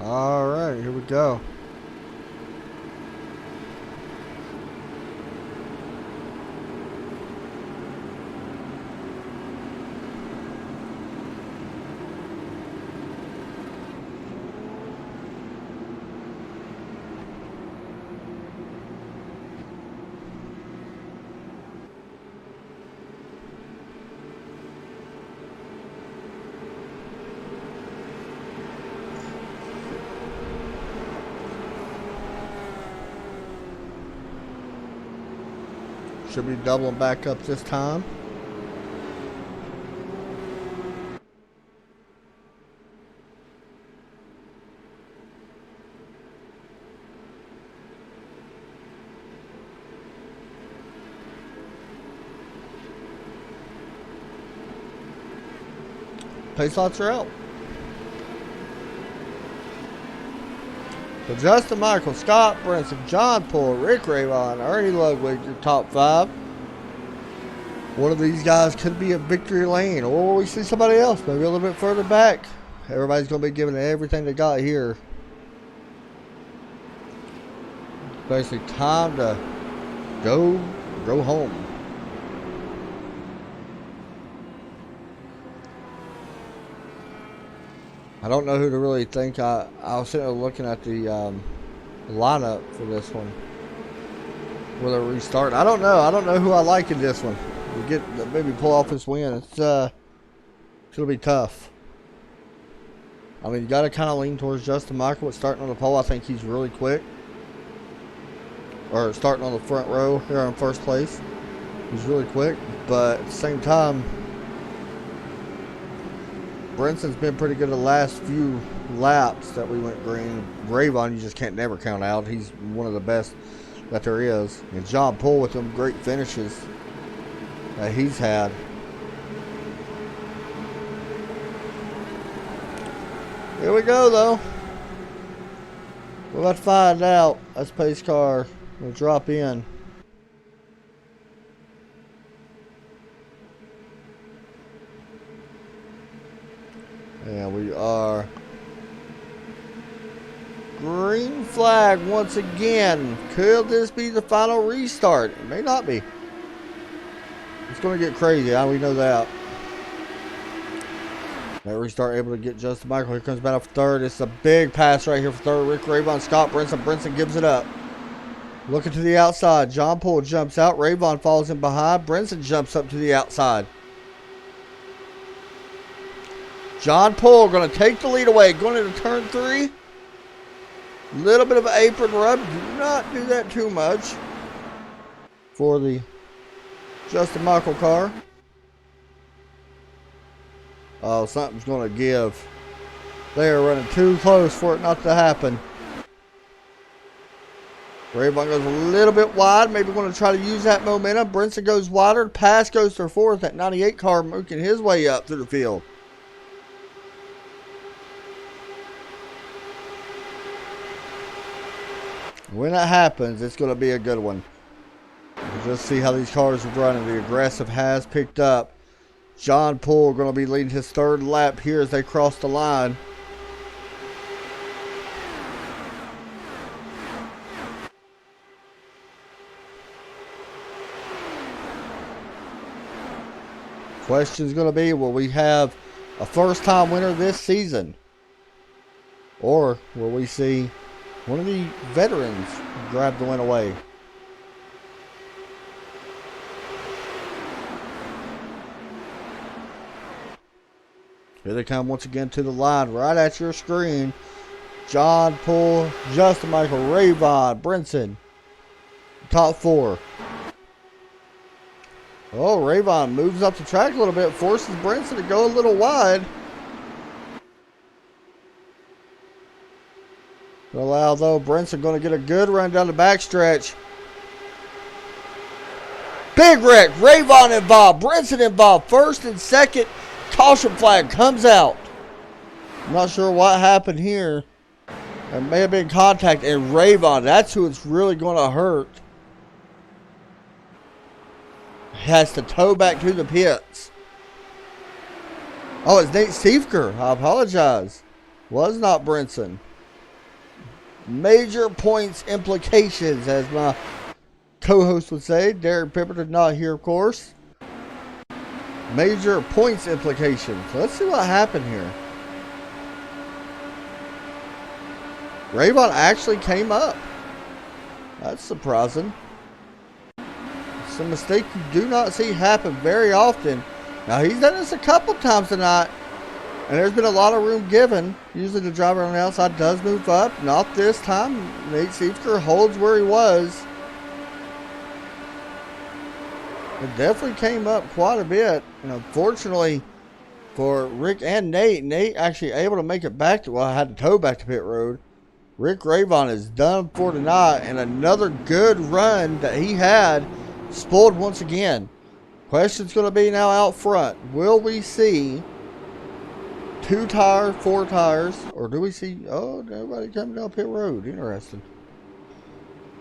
All right, here we go. Should be doubling back up this time. pace lots are out. So Justin Michael, Scott Brinson, John Poole, Rick Rayvon, Ernie Ludwig, your top 5. One of these guys could be a victory lane, or we see somebody else, maybe a little bit further back. Everybody's going to be giving everything they got here. Basically, time to go home. I don't know who to really think. I was sitting there looking at the lineup for this one. Will it restart? I don't know. I don't know who I like in this one. To maybe pull off this win. It's going to be tough. I mean, you got to kind of lean towards Justin Michael with starting on the pole. I think he's really quick. Or starting on the front row here in first place. He's really quick. But at the same time, Brinson's been pretty good the last few laps that we went green. Rayvon, you just can't never count out. He's one of the best that there is. And John Poole with them great finishes that he's had. Here we go, though. We'll have to find out. That's pace car. We'll drop in. And we are green flag once again. Could this be the final restart? It may not be. It's going to get crazy. We know that. That restart able to get Justin Michael. Here comes battle for third. It's a big pass right here for third. Rick Rayvon, Scott Brinson. Brinson gives it up. Looking to the outside. John Poole jumps out. Rayvon falls in behind. Brinson jumps up to the outside. John Poole going to take the lead away. Going into turn 3. Little bit of an apron rub. Do not do that too much for the Justin Michael car. Oh, something's going to give. They are running too close for it not to happen. Rayvon goes a little bit wide. Maybe going to try to use that momentum. Brinson goes wider. Pass goes to fourth. That 98 car making his way up through the field. When that happens, it's going to be a good one. We'll just see how these cars are running. The aggressive has picked up. John Poole going to be leading his third lap here as they cross the line. Question's going to be, will we have a first-time winner this season? Or will we see one of the veterans grab the win away? Here they come once again to the line right at your screen. John Poole, Justin Michael, Rayvon, Brinson. Top 4. Oh, Rayvon moves up the track a little bit, forces Brinson to go a little wide. Allow, though, Brinson going to get a good run down the backstretch. Big wreck. Rayvon involved. Brinson involved. First and second. Caution flag comes out. I'm not sure what happened here. There may have been contact. And Rayvon, that's who it's really going to hurt. Has to tow back to the pits. Oh, it's Nate Siefker. I apologize. Was not Brinson. Major points implications, as my co-host would say. Derek Pipperton not here, of course. Major points implications. Let's see what happened here. Rayvon actually came up. That's surprising. It's a mistake you do not see happen very often. Now, he's done this a couple times tonight, and there's been a lot of room given. Usually the driver on the outside does move up. Not this time. Nate Siefker holds where he was. It definitely came up quite a bit. And unfortunately for Rick and Nate, Nate actually able to make it back to, well, I had to tow back to pit road. Rick Rayvon is done for tonight, and another good run that he had spoiled once again. Question's going to be now out front. Will we see 2 tires, 4 tires, or do we see? Oh, nobody coming down pit road. Interesting.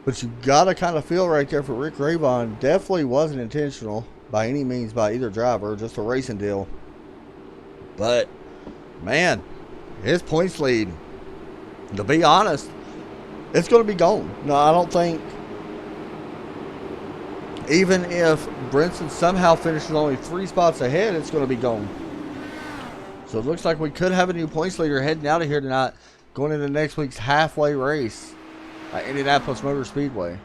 But you gotta kind of feel right there for Rick Rayvon. Definitely wasn't intentional by any means by either driver, just a racing deal. But man, his points lead, to be honest, it's going to be gone. No, I don't think, even if Brinson somehow finishes only 3 spots ahead, it's going to be gone. So it looks like we could have a new points leader heading out of here tonight, going into next week's halfway race at Indianapolis Motor Speedway.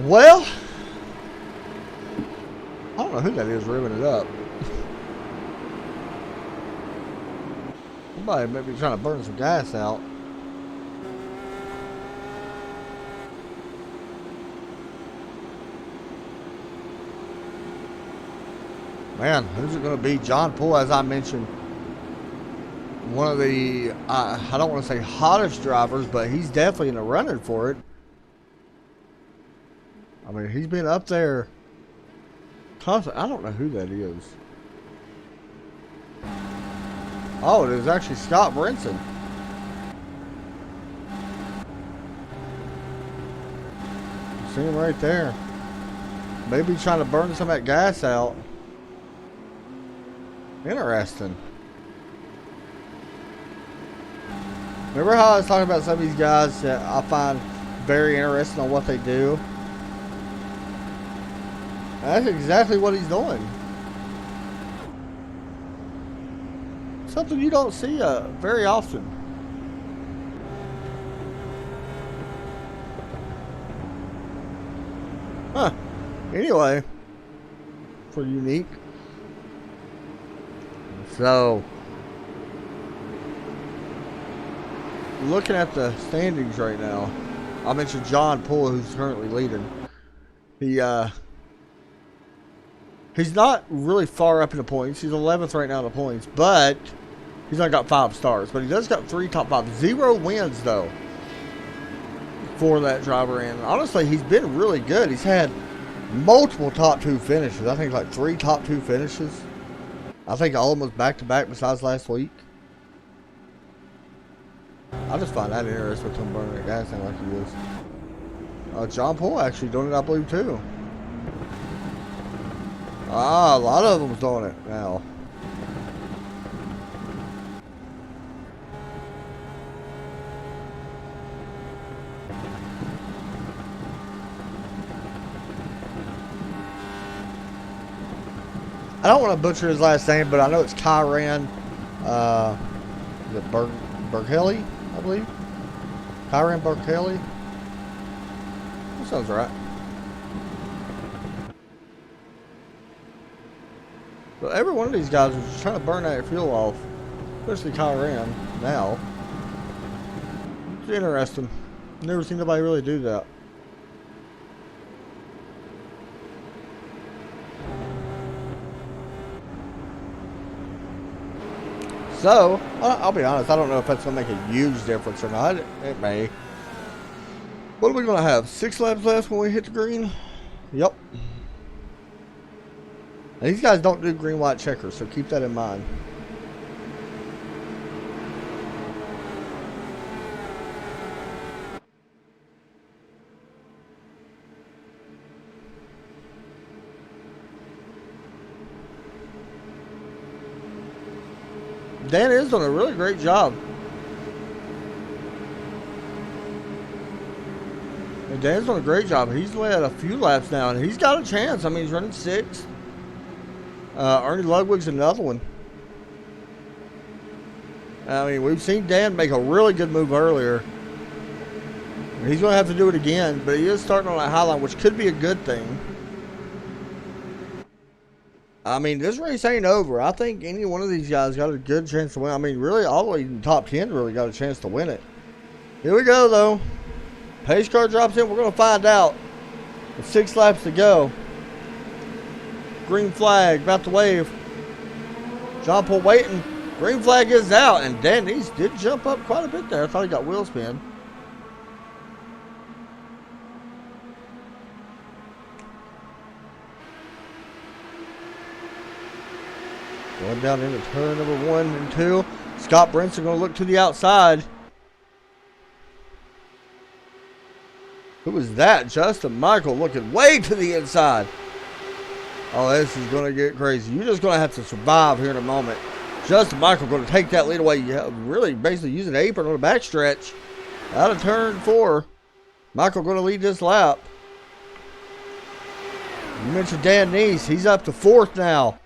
Well, I don't know who that is ripping it up. Somebody may be trying to burn some gas out. Man, who's it going to be? John Poole, as I mentioned, one of the, I don't want to say hottest drivers, but he's definitely in the running for it. I mean, he's been up there constantly. I don't know who that is. Oh, it is actually Scott Brinson. See him right there. Maybe trying to burn some of that gas out. Interesting. Remember how I was talking about some of these guys that I find very interesting on what they do? That's exactly what he's doing. Something you don't see very often. Huh. Anyway, for unique. So, looking at the standings right now, I mentioned John Poole, who's currently leading. He's not really far up in the points. He's 11th right now in the points, but he's only got 5 stars. But he does got 3 top 5. 0 wins, though, for that driver. And honestly, he's been really good. He's had multiple top 2 finishes. I think like 3 top 2 finishes. I think almost back-to-back besides last week. I just find that interesting with him burning the gas tank like he is. John Poole actually doing it, I believe, too. Ah, a lot of them's doing it now. I don't want to butcher his last name, but I know it's Kyran. Is it Berkeley, I believe? Kyran Berkeley? That sounds right. But every one of these guys was just trying to burn that fuel off, especially Kyran now. It's interesting. Never seen nobody really do that. So, I'll be honest, I don't know if that's going to make a huge difference or not. It may. What are we going to have? 6 laps left when we hit the green? Yep. Now, these guys don't do green, white checkers, so keep that in mind. Dan is doing a really great job. And Dan's doing a great job. He's led a few laps now, and he's got a chance. I mean, he's running 6th. Ernie Ludwig's another one. I mean, we've seen Dan make a really good move earlier. He's going to have to do it again, but he is starting on that high line, which could be a good thing. I mean, this race ain't over. I think any one of these guys got a good chance to win. I mean, really, all the way in the top 10 really got a chance to win it. Here we go, though. Pace car drops in. We're going to find out. With 6 laps to go. Green flag, about to wave. John Paul waiting. Green flag is out, and Dan Neese did jump up quite a bit there. I thought he got wheel spin. Going down into turn number 1 and 2. Scott Brinson going to look to the outside. Who was that? Justin Michael looking way to the inside. Oh, this is going to get crazy. You're just going to have to survive here in a moment. Justin Michael going to take that lead away. You really basically using an apron on the backstretch. Out of turn 4. Michael going to lead this lap. You mentioned Dan Neese. He's up to 4th now.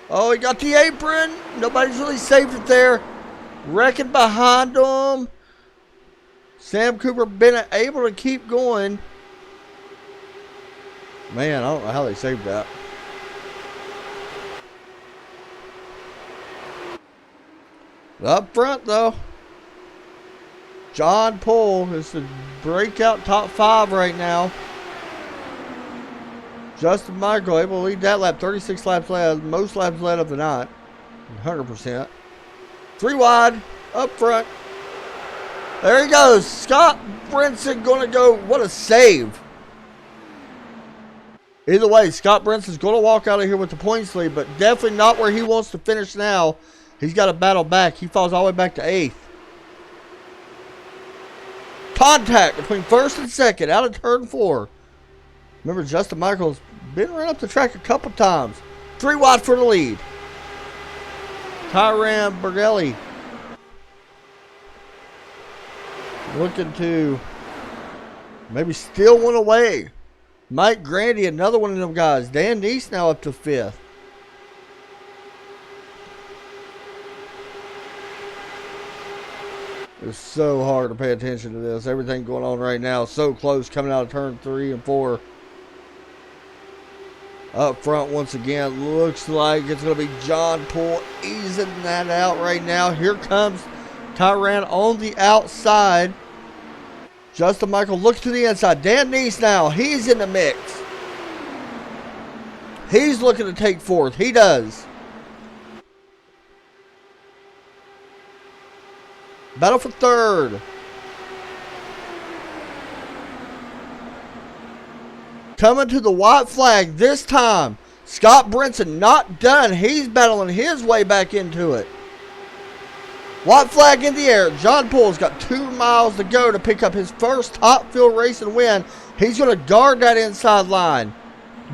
Oh, he got the apron. Nobody's really saved it there. Wrecking behind him. Sam Cooper been able to keep going. Man, I don't know how they saved that. Up front, though. John Poole is the breakout top 5 right now. Justin Michael able to lead that lap. 36 laps led. Most laps led of the night. 100%. 3 wide. Up front. There he goes. Scott Brinson going to go. What a save. Either way, Scott Brinson's going to walk out of here with the points lead, but definitely not where he wants to finish now. He's got to battle back. He falls all the way back to 8th. Contact between 1st and 2nd out of turn 4. Remember, Justin Michael's been around up the track a couple times. 3 wide for the lead. Tyran Bergelli looking to maybe steal one away. Mike Grandy, another one of them guys. Dan Neese now up to 5th. It's so hard to pay attention to this. Everything going on right now. So close coming out of turn 3 and 4. Up front once again. Looks like it's going to be John Poole easing that out right now. Here comes Tyran on the outside. Justin Michael looks to the inside. Dan Neese now. He's in the mix. He's looking to take 4th. He does. Battle for 3rd. Coming to the white flag this time. Scott Brinson not done. He's battling his way back into it. White flag in the air. John Poole's got 2 miles to go to pick up his first top field race and win. He's going to guard that inside line.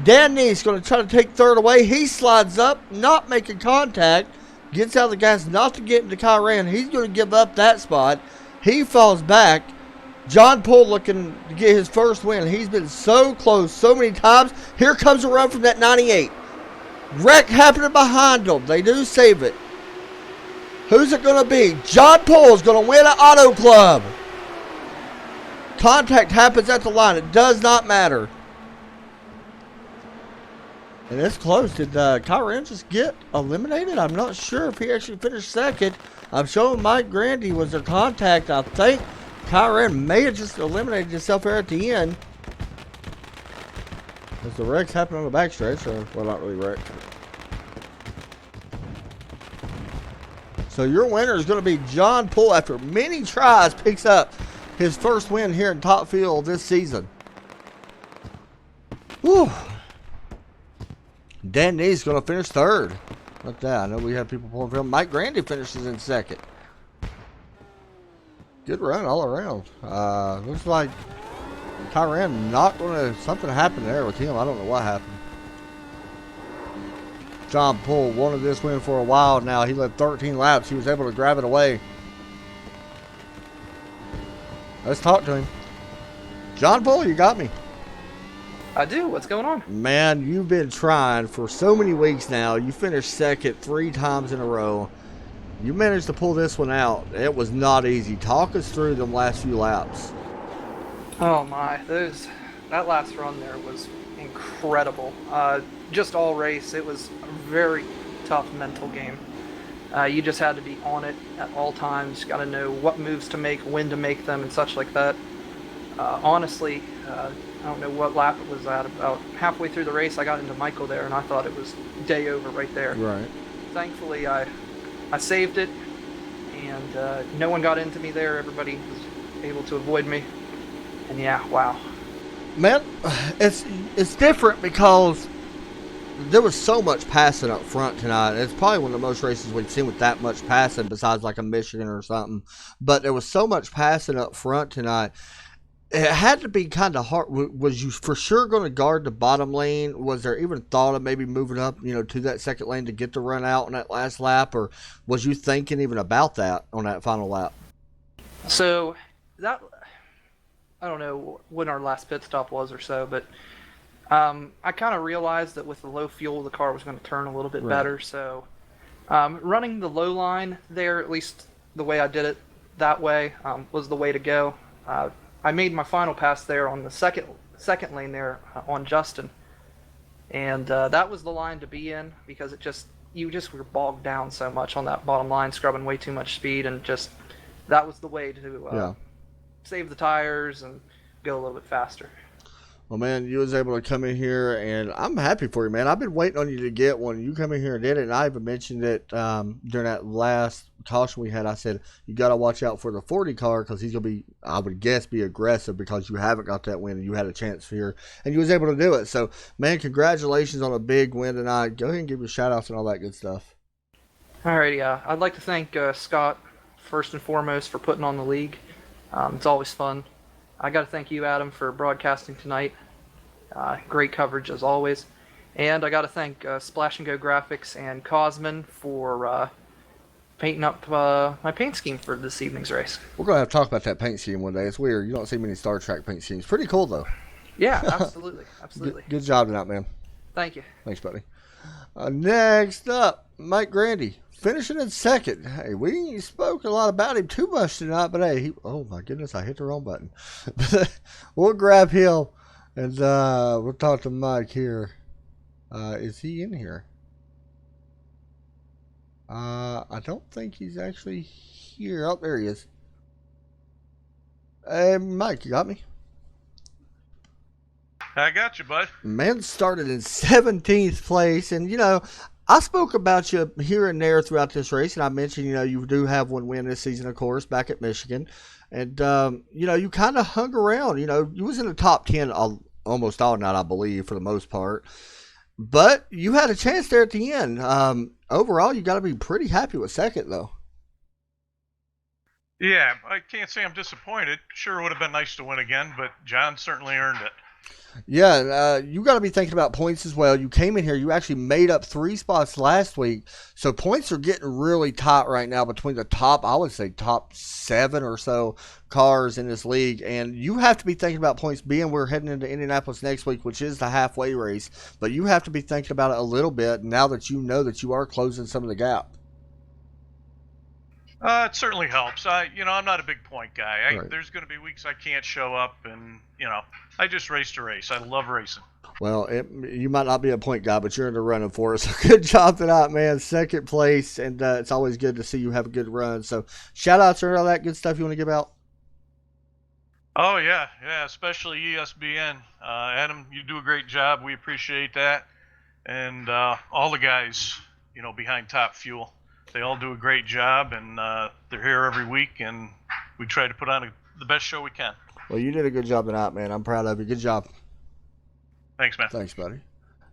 Dan Neese going to try to take 3rd away. He slides up, not making contact. Gets out of the gas not to get into Kyran. He's going to give up that spot. He falls back. John Poole looking to get his first win. He's been so close so many times. Here comes a run from that 98. Wreck happening behind them. They do save it. Who's it going to be? John Poole is going to win an Auto Club. Contact happens at the line. It does not matter. And it's close. Did Kyran just get eliminated? I'm not sure if he actually finished 2nd. I'm showing Mike Grandy was their contact. I think Kyran may have just eliminated himself here at the end. As the wrecks happen on the backstretch. Or, well, not really wreck. So your winner is going to be John Poole. After many tries, picks up his first win here in Top Field this season. Whew. Dan Neese is going to finish 3rd. Look at that. I know we have people pulling for him. Mike Grandy finishes in 2nd. Good run all around. Looks like Kyran not going to... Something happened there with him. I don't know what happened. John Poole wanted this win for a while now. He led 13 laps. He was able to grab it away. Let's talk to him. John Poole, you got me. I do. What's going on? Man, you've been trying for so many weeks now. You finished 2nd 3 times in a row. You managed to pull this one out. It was not easy. Talk us through them last few laps. Oh my, that last run there was incredible. Just all race, it was a very tough mental game. You just had to be on it at all times. Got to know what moves to make, when to make them, and such like that. Honestly, I don't know what lap it was at. About halfway through the race, I got into Michael there, and I thought it was day over right there. Right. Thankfully, I saved it, and no one got into me there. Everybody was able to avoid me. And yeah, wow. Man, it's different because there was so much passing up front tonight. It's probably one of the most races we've seen with that much passing besides like a Michigan or something. But there was so much passing up front tonight. It had to be kind of hard. Was you for sure going to guard the bottom lane? Was there even thought of maybe moving up, to that second lane to get the run out on that last lap? Or was you thinking even about that on that final lap? So that, I don't know when our last pit stop was or so, but I kind of realized that with the low fuel, the car was going to turn a little bit better. So running the low line there, at least the way I did it that way, was the way to go. I made my final pass there on the second lane there on Justin, and that was the line to be in because you just were bogged down so much on that bottom line, scrubbing way too much speed, and that was the way to save the tires and go a little bit faster. Well, man, you was able to come in here, and I'm happy for you, man. I've been waiting on you to get one. You come in here and did it, and I even mentioned it during that last caution we had. I said, you got to watch out for the 40 car because he's going to be, I would guess, be aggressive because you haven't got that win, and you had a chance here, and you was able to do it. So, man, congratulations on a big win tonight. Go ahead and give your shout-outs and all that good stuff. Alrighty, I'd like to thank Scott, first and foremost, for putting on the league. It's always fun. I got to thank you, Adam, for broadcasting tonight. Great coverage as always. And I got to thank Splash and Go Graphics and Cosman for painting up my paint scheme for this evening's race. We're going to have to talk about that paint scheme one day. It's weird. You don't see many Star Trek paint schemes. Pretty cool, though. Yeah, absolutely. Absolutely. Good job tonight, man. Thank you. Thanks, buddy. Next up, Mike Grandy. Finishing in second. Hey, we spoke a lot about him too much tonight, but hey, oh my goodness, I hit the wrong button. We'll grab him and we'll talk to Mike here. Is he in here? I don't think he's actually here. Oh, there he is. Hey, Mike, you got me? I got you, bud. Man started in 17th place, and I spoke about you here and there throughout this race, and I mentioned, you do have one win this season, of course, back at Michigan. And, you kind of hung around. You was in the top 10 almost all night, I believe, for the most part. But you had a chance there at the end. Overall, you got to be pretty happy with second, though. Yeah, I can't say I'm disappointed. Sure would have been nice to win again, but John certainly earned it. Yeah, you got to be thinking about points as well. You came in here, you actually made up 3 spots last week, so points are getting really tight right now between the top, I would say, top 7 or so cars in this league, and you have to be thinking about points, being we're heading into Indianapolis next week, which is the halfway race, but you have to be thinking about it a little bit now that you know that you are closing some of the gap. It certainly helps. I'm not a big point guy. Right. There's going to be weeks I can't show up, and, I just race to race. I love racing. Well, you might not be a point guy, but you're in the running for us. So good job tonight, man. Second place, and it's always good to see you have a good run. So shout-outs or all that good stuff you want to give out? Oh, yeah, especially ESBN. Adam, you do a great job. We appreciate that. And all the guys, behind Top Fuel. They all do a great job, and they're here every week, and we try to put on the best show we can. Well, you did a good job tonight, man. I'm proud of you. Good job. Thanks, man. Thanks, buddy.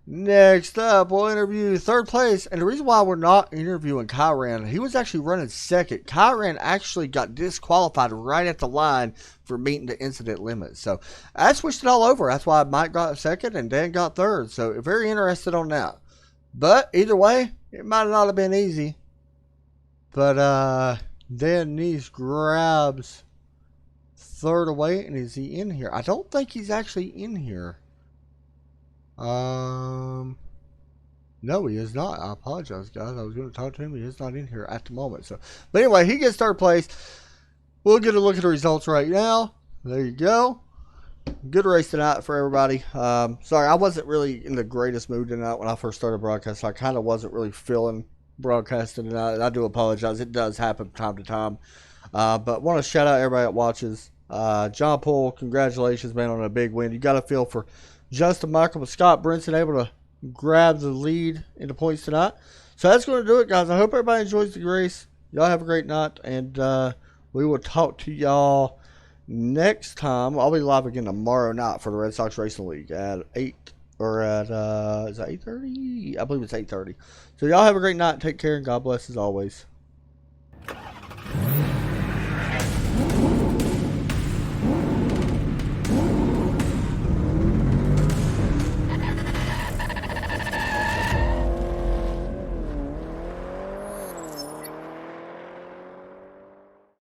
Next up, we'll interview third place. And the reason why we're not interviewing Kyran, he was actually running second. Kyran actually got disqualified right at the line for meeting the incident limit. So I switched it all over. That's why Mike got second and Dan got third. So very interested on that. But either way, it might not have been easy. But Dan Neese grabs third away, and is he in here? I don't think he's actually in here. No, he is not. I apologize, guys. I was going to talk to him. He is not in here at the moment. So, but anyway, he gets third place. We'll get a look at the results right now. There you go. good race tonight for everybody. Sorry, I wasn't really in the greatest mood tonight when I first started broadcasting. So I kind of wasn't really feeling broadcasting tonight. I do apologize. It does happen from time to time. But want to shout out everybody that watches. John Poole, congratulations, man, on a big win. You got to feel for Justin Michael with Scott Brinson able to grab the lead in the points tonight. So that's going to do it, guys. I hope everybody enjoys the race. Y'all have a great night, and we will talk to y'all next time. I'll be live again tomorrow night for the Red Sox Racing League at 8 or at is that 8:30? I believe it's 8:30. So y'all have a great night. Take care, and God bless as always.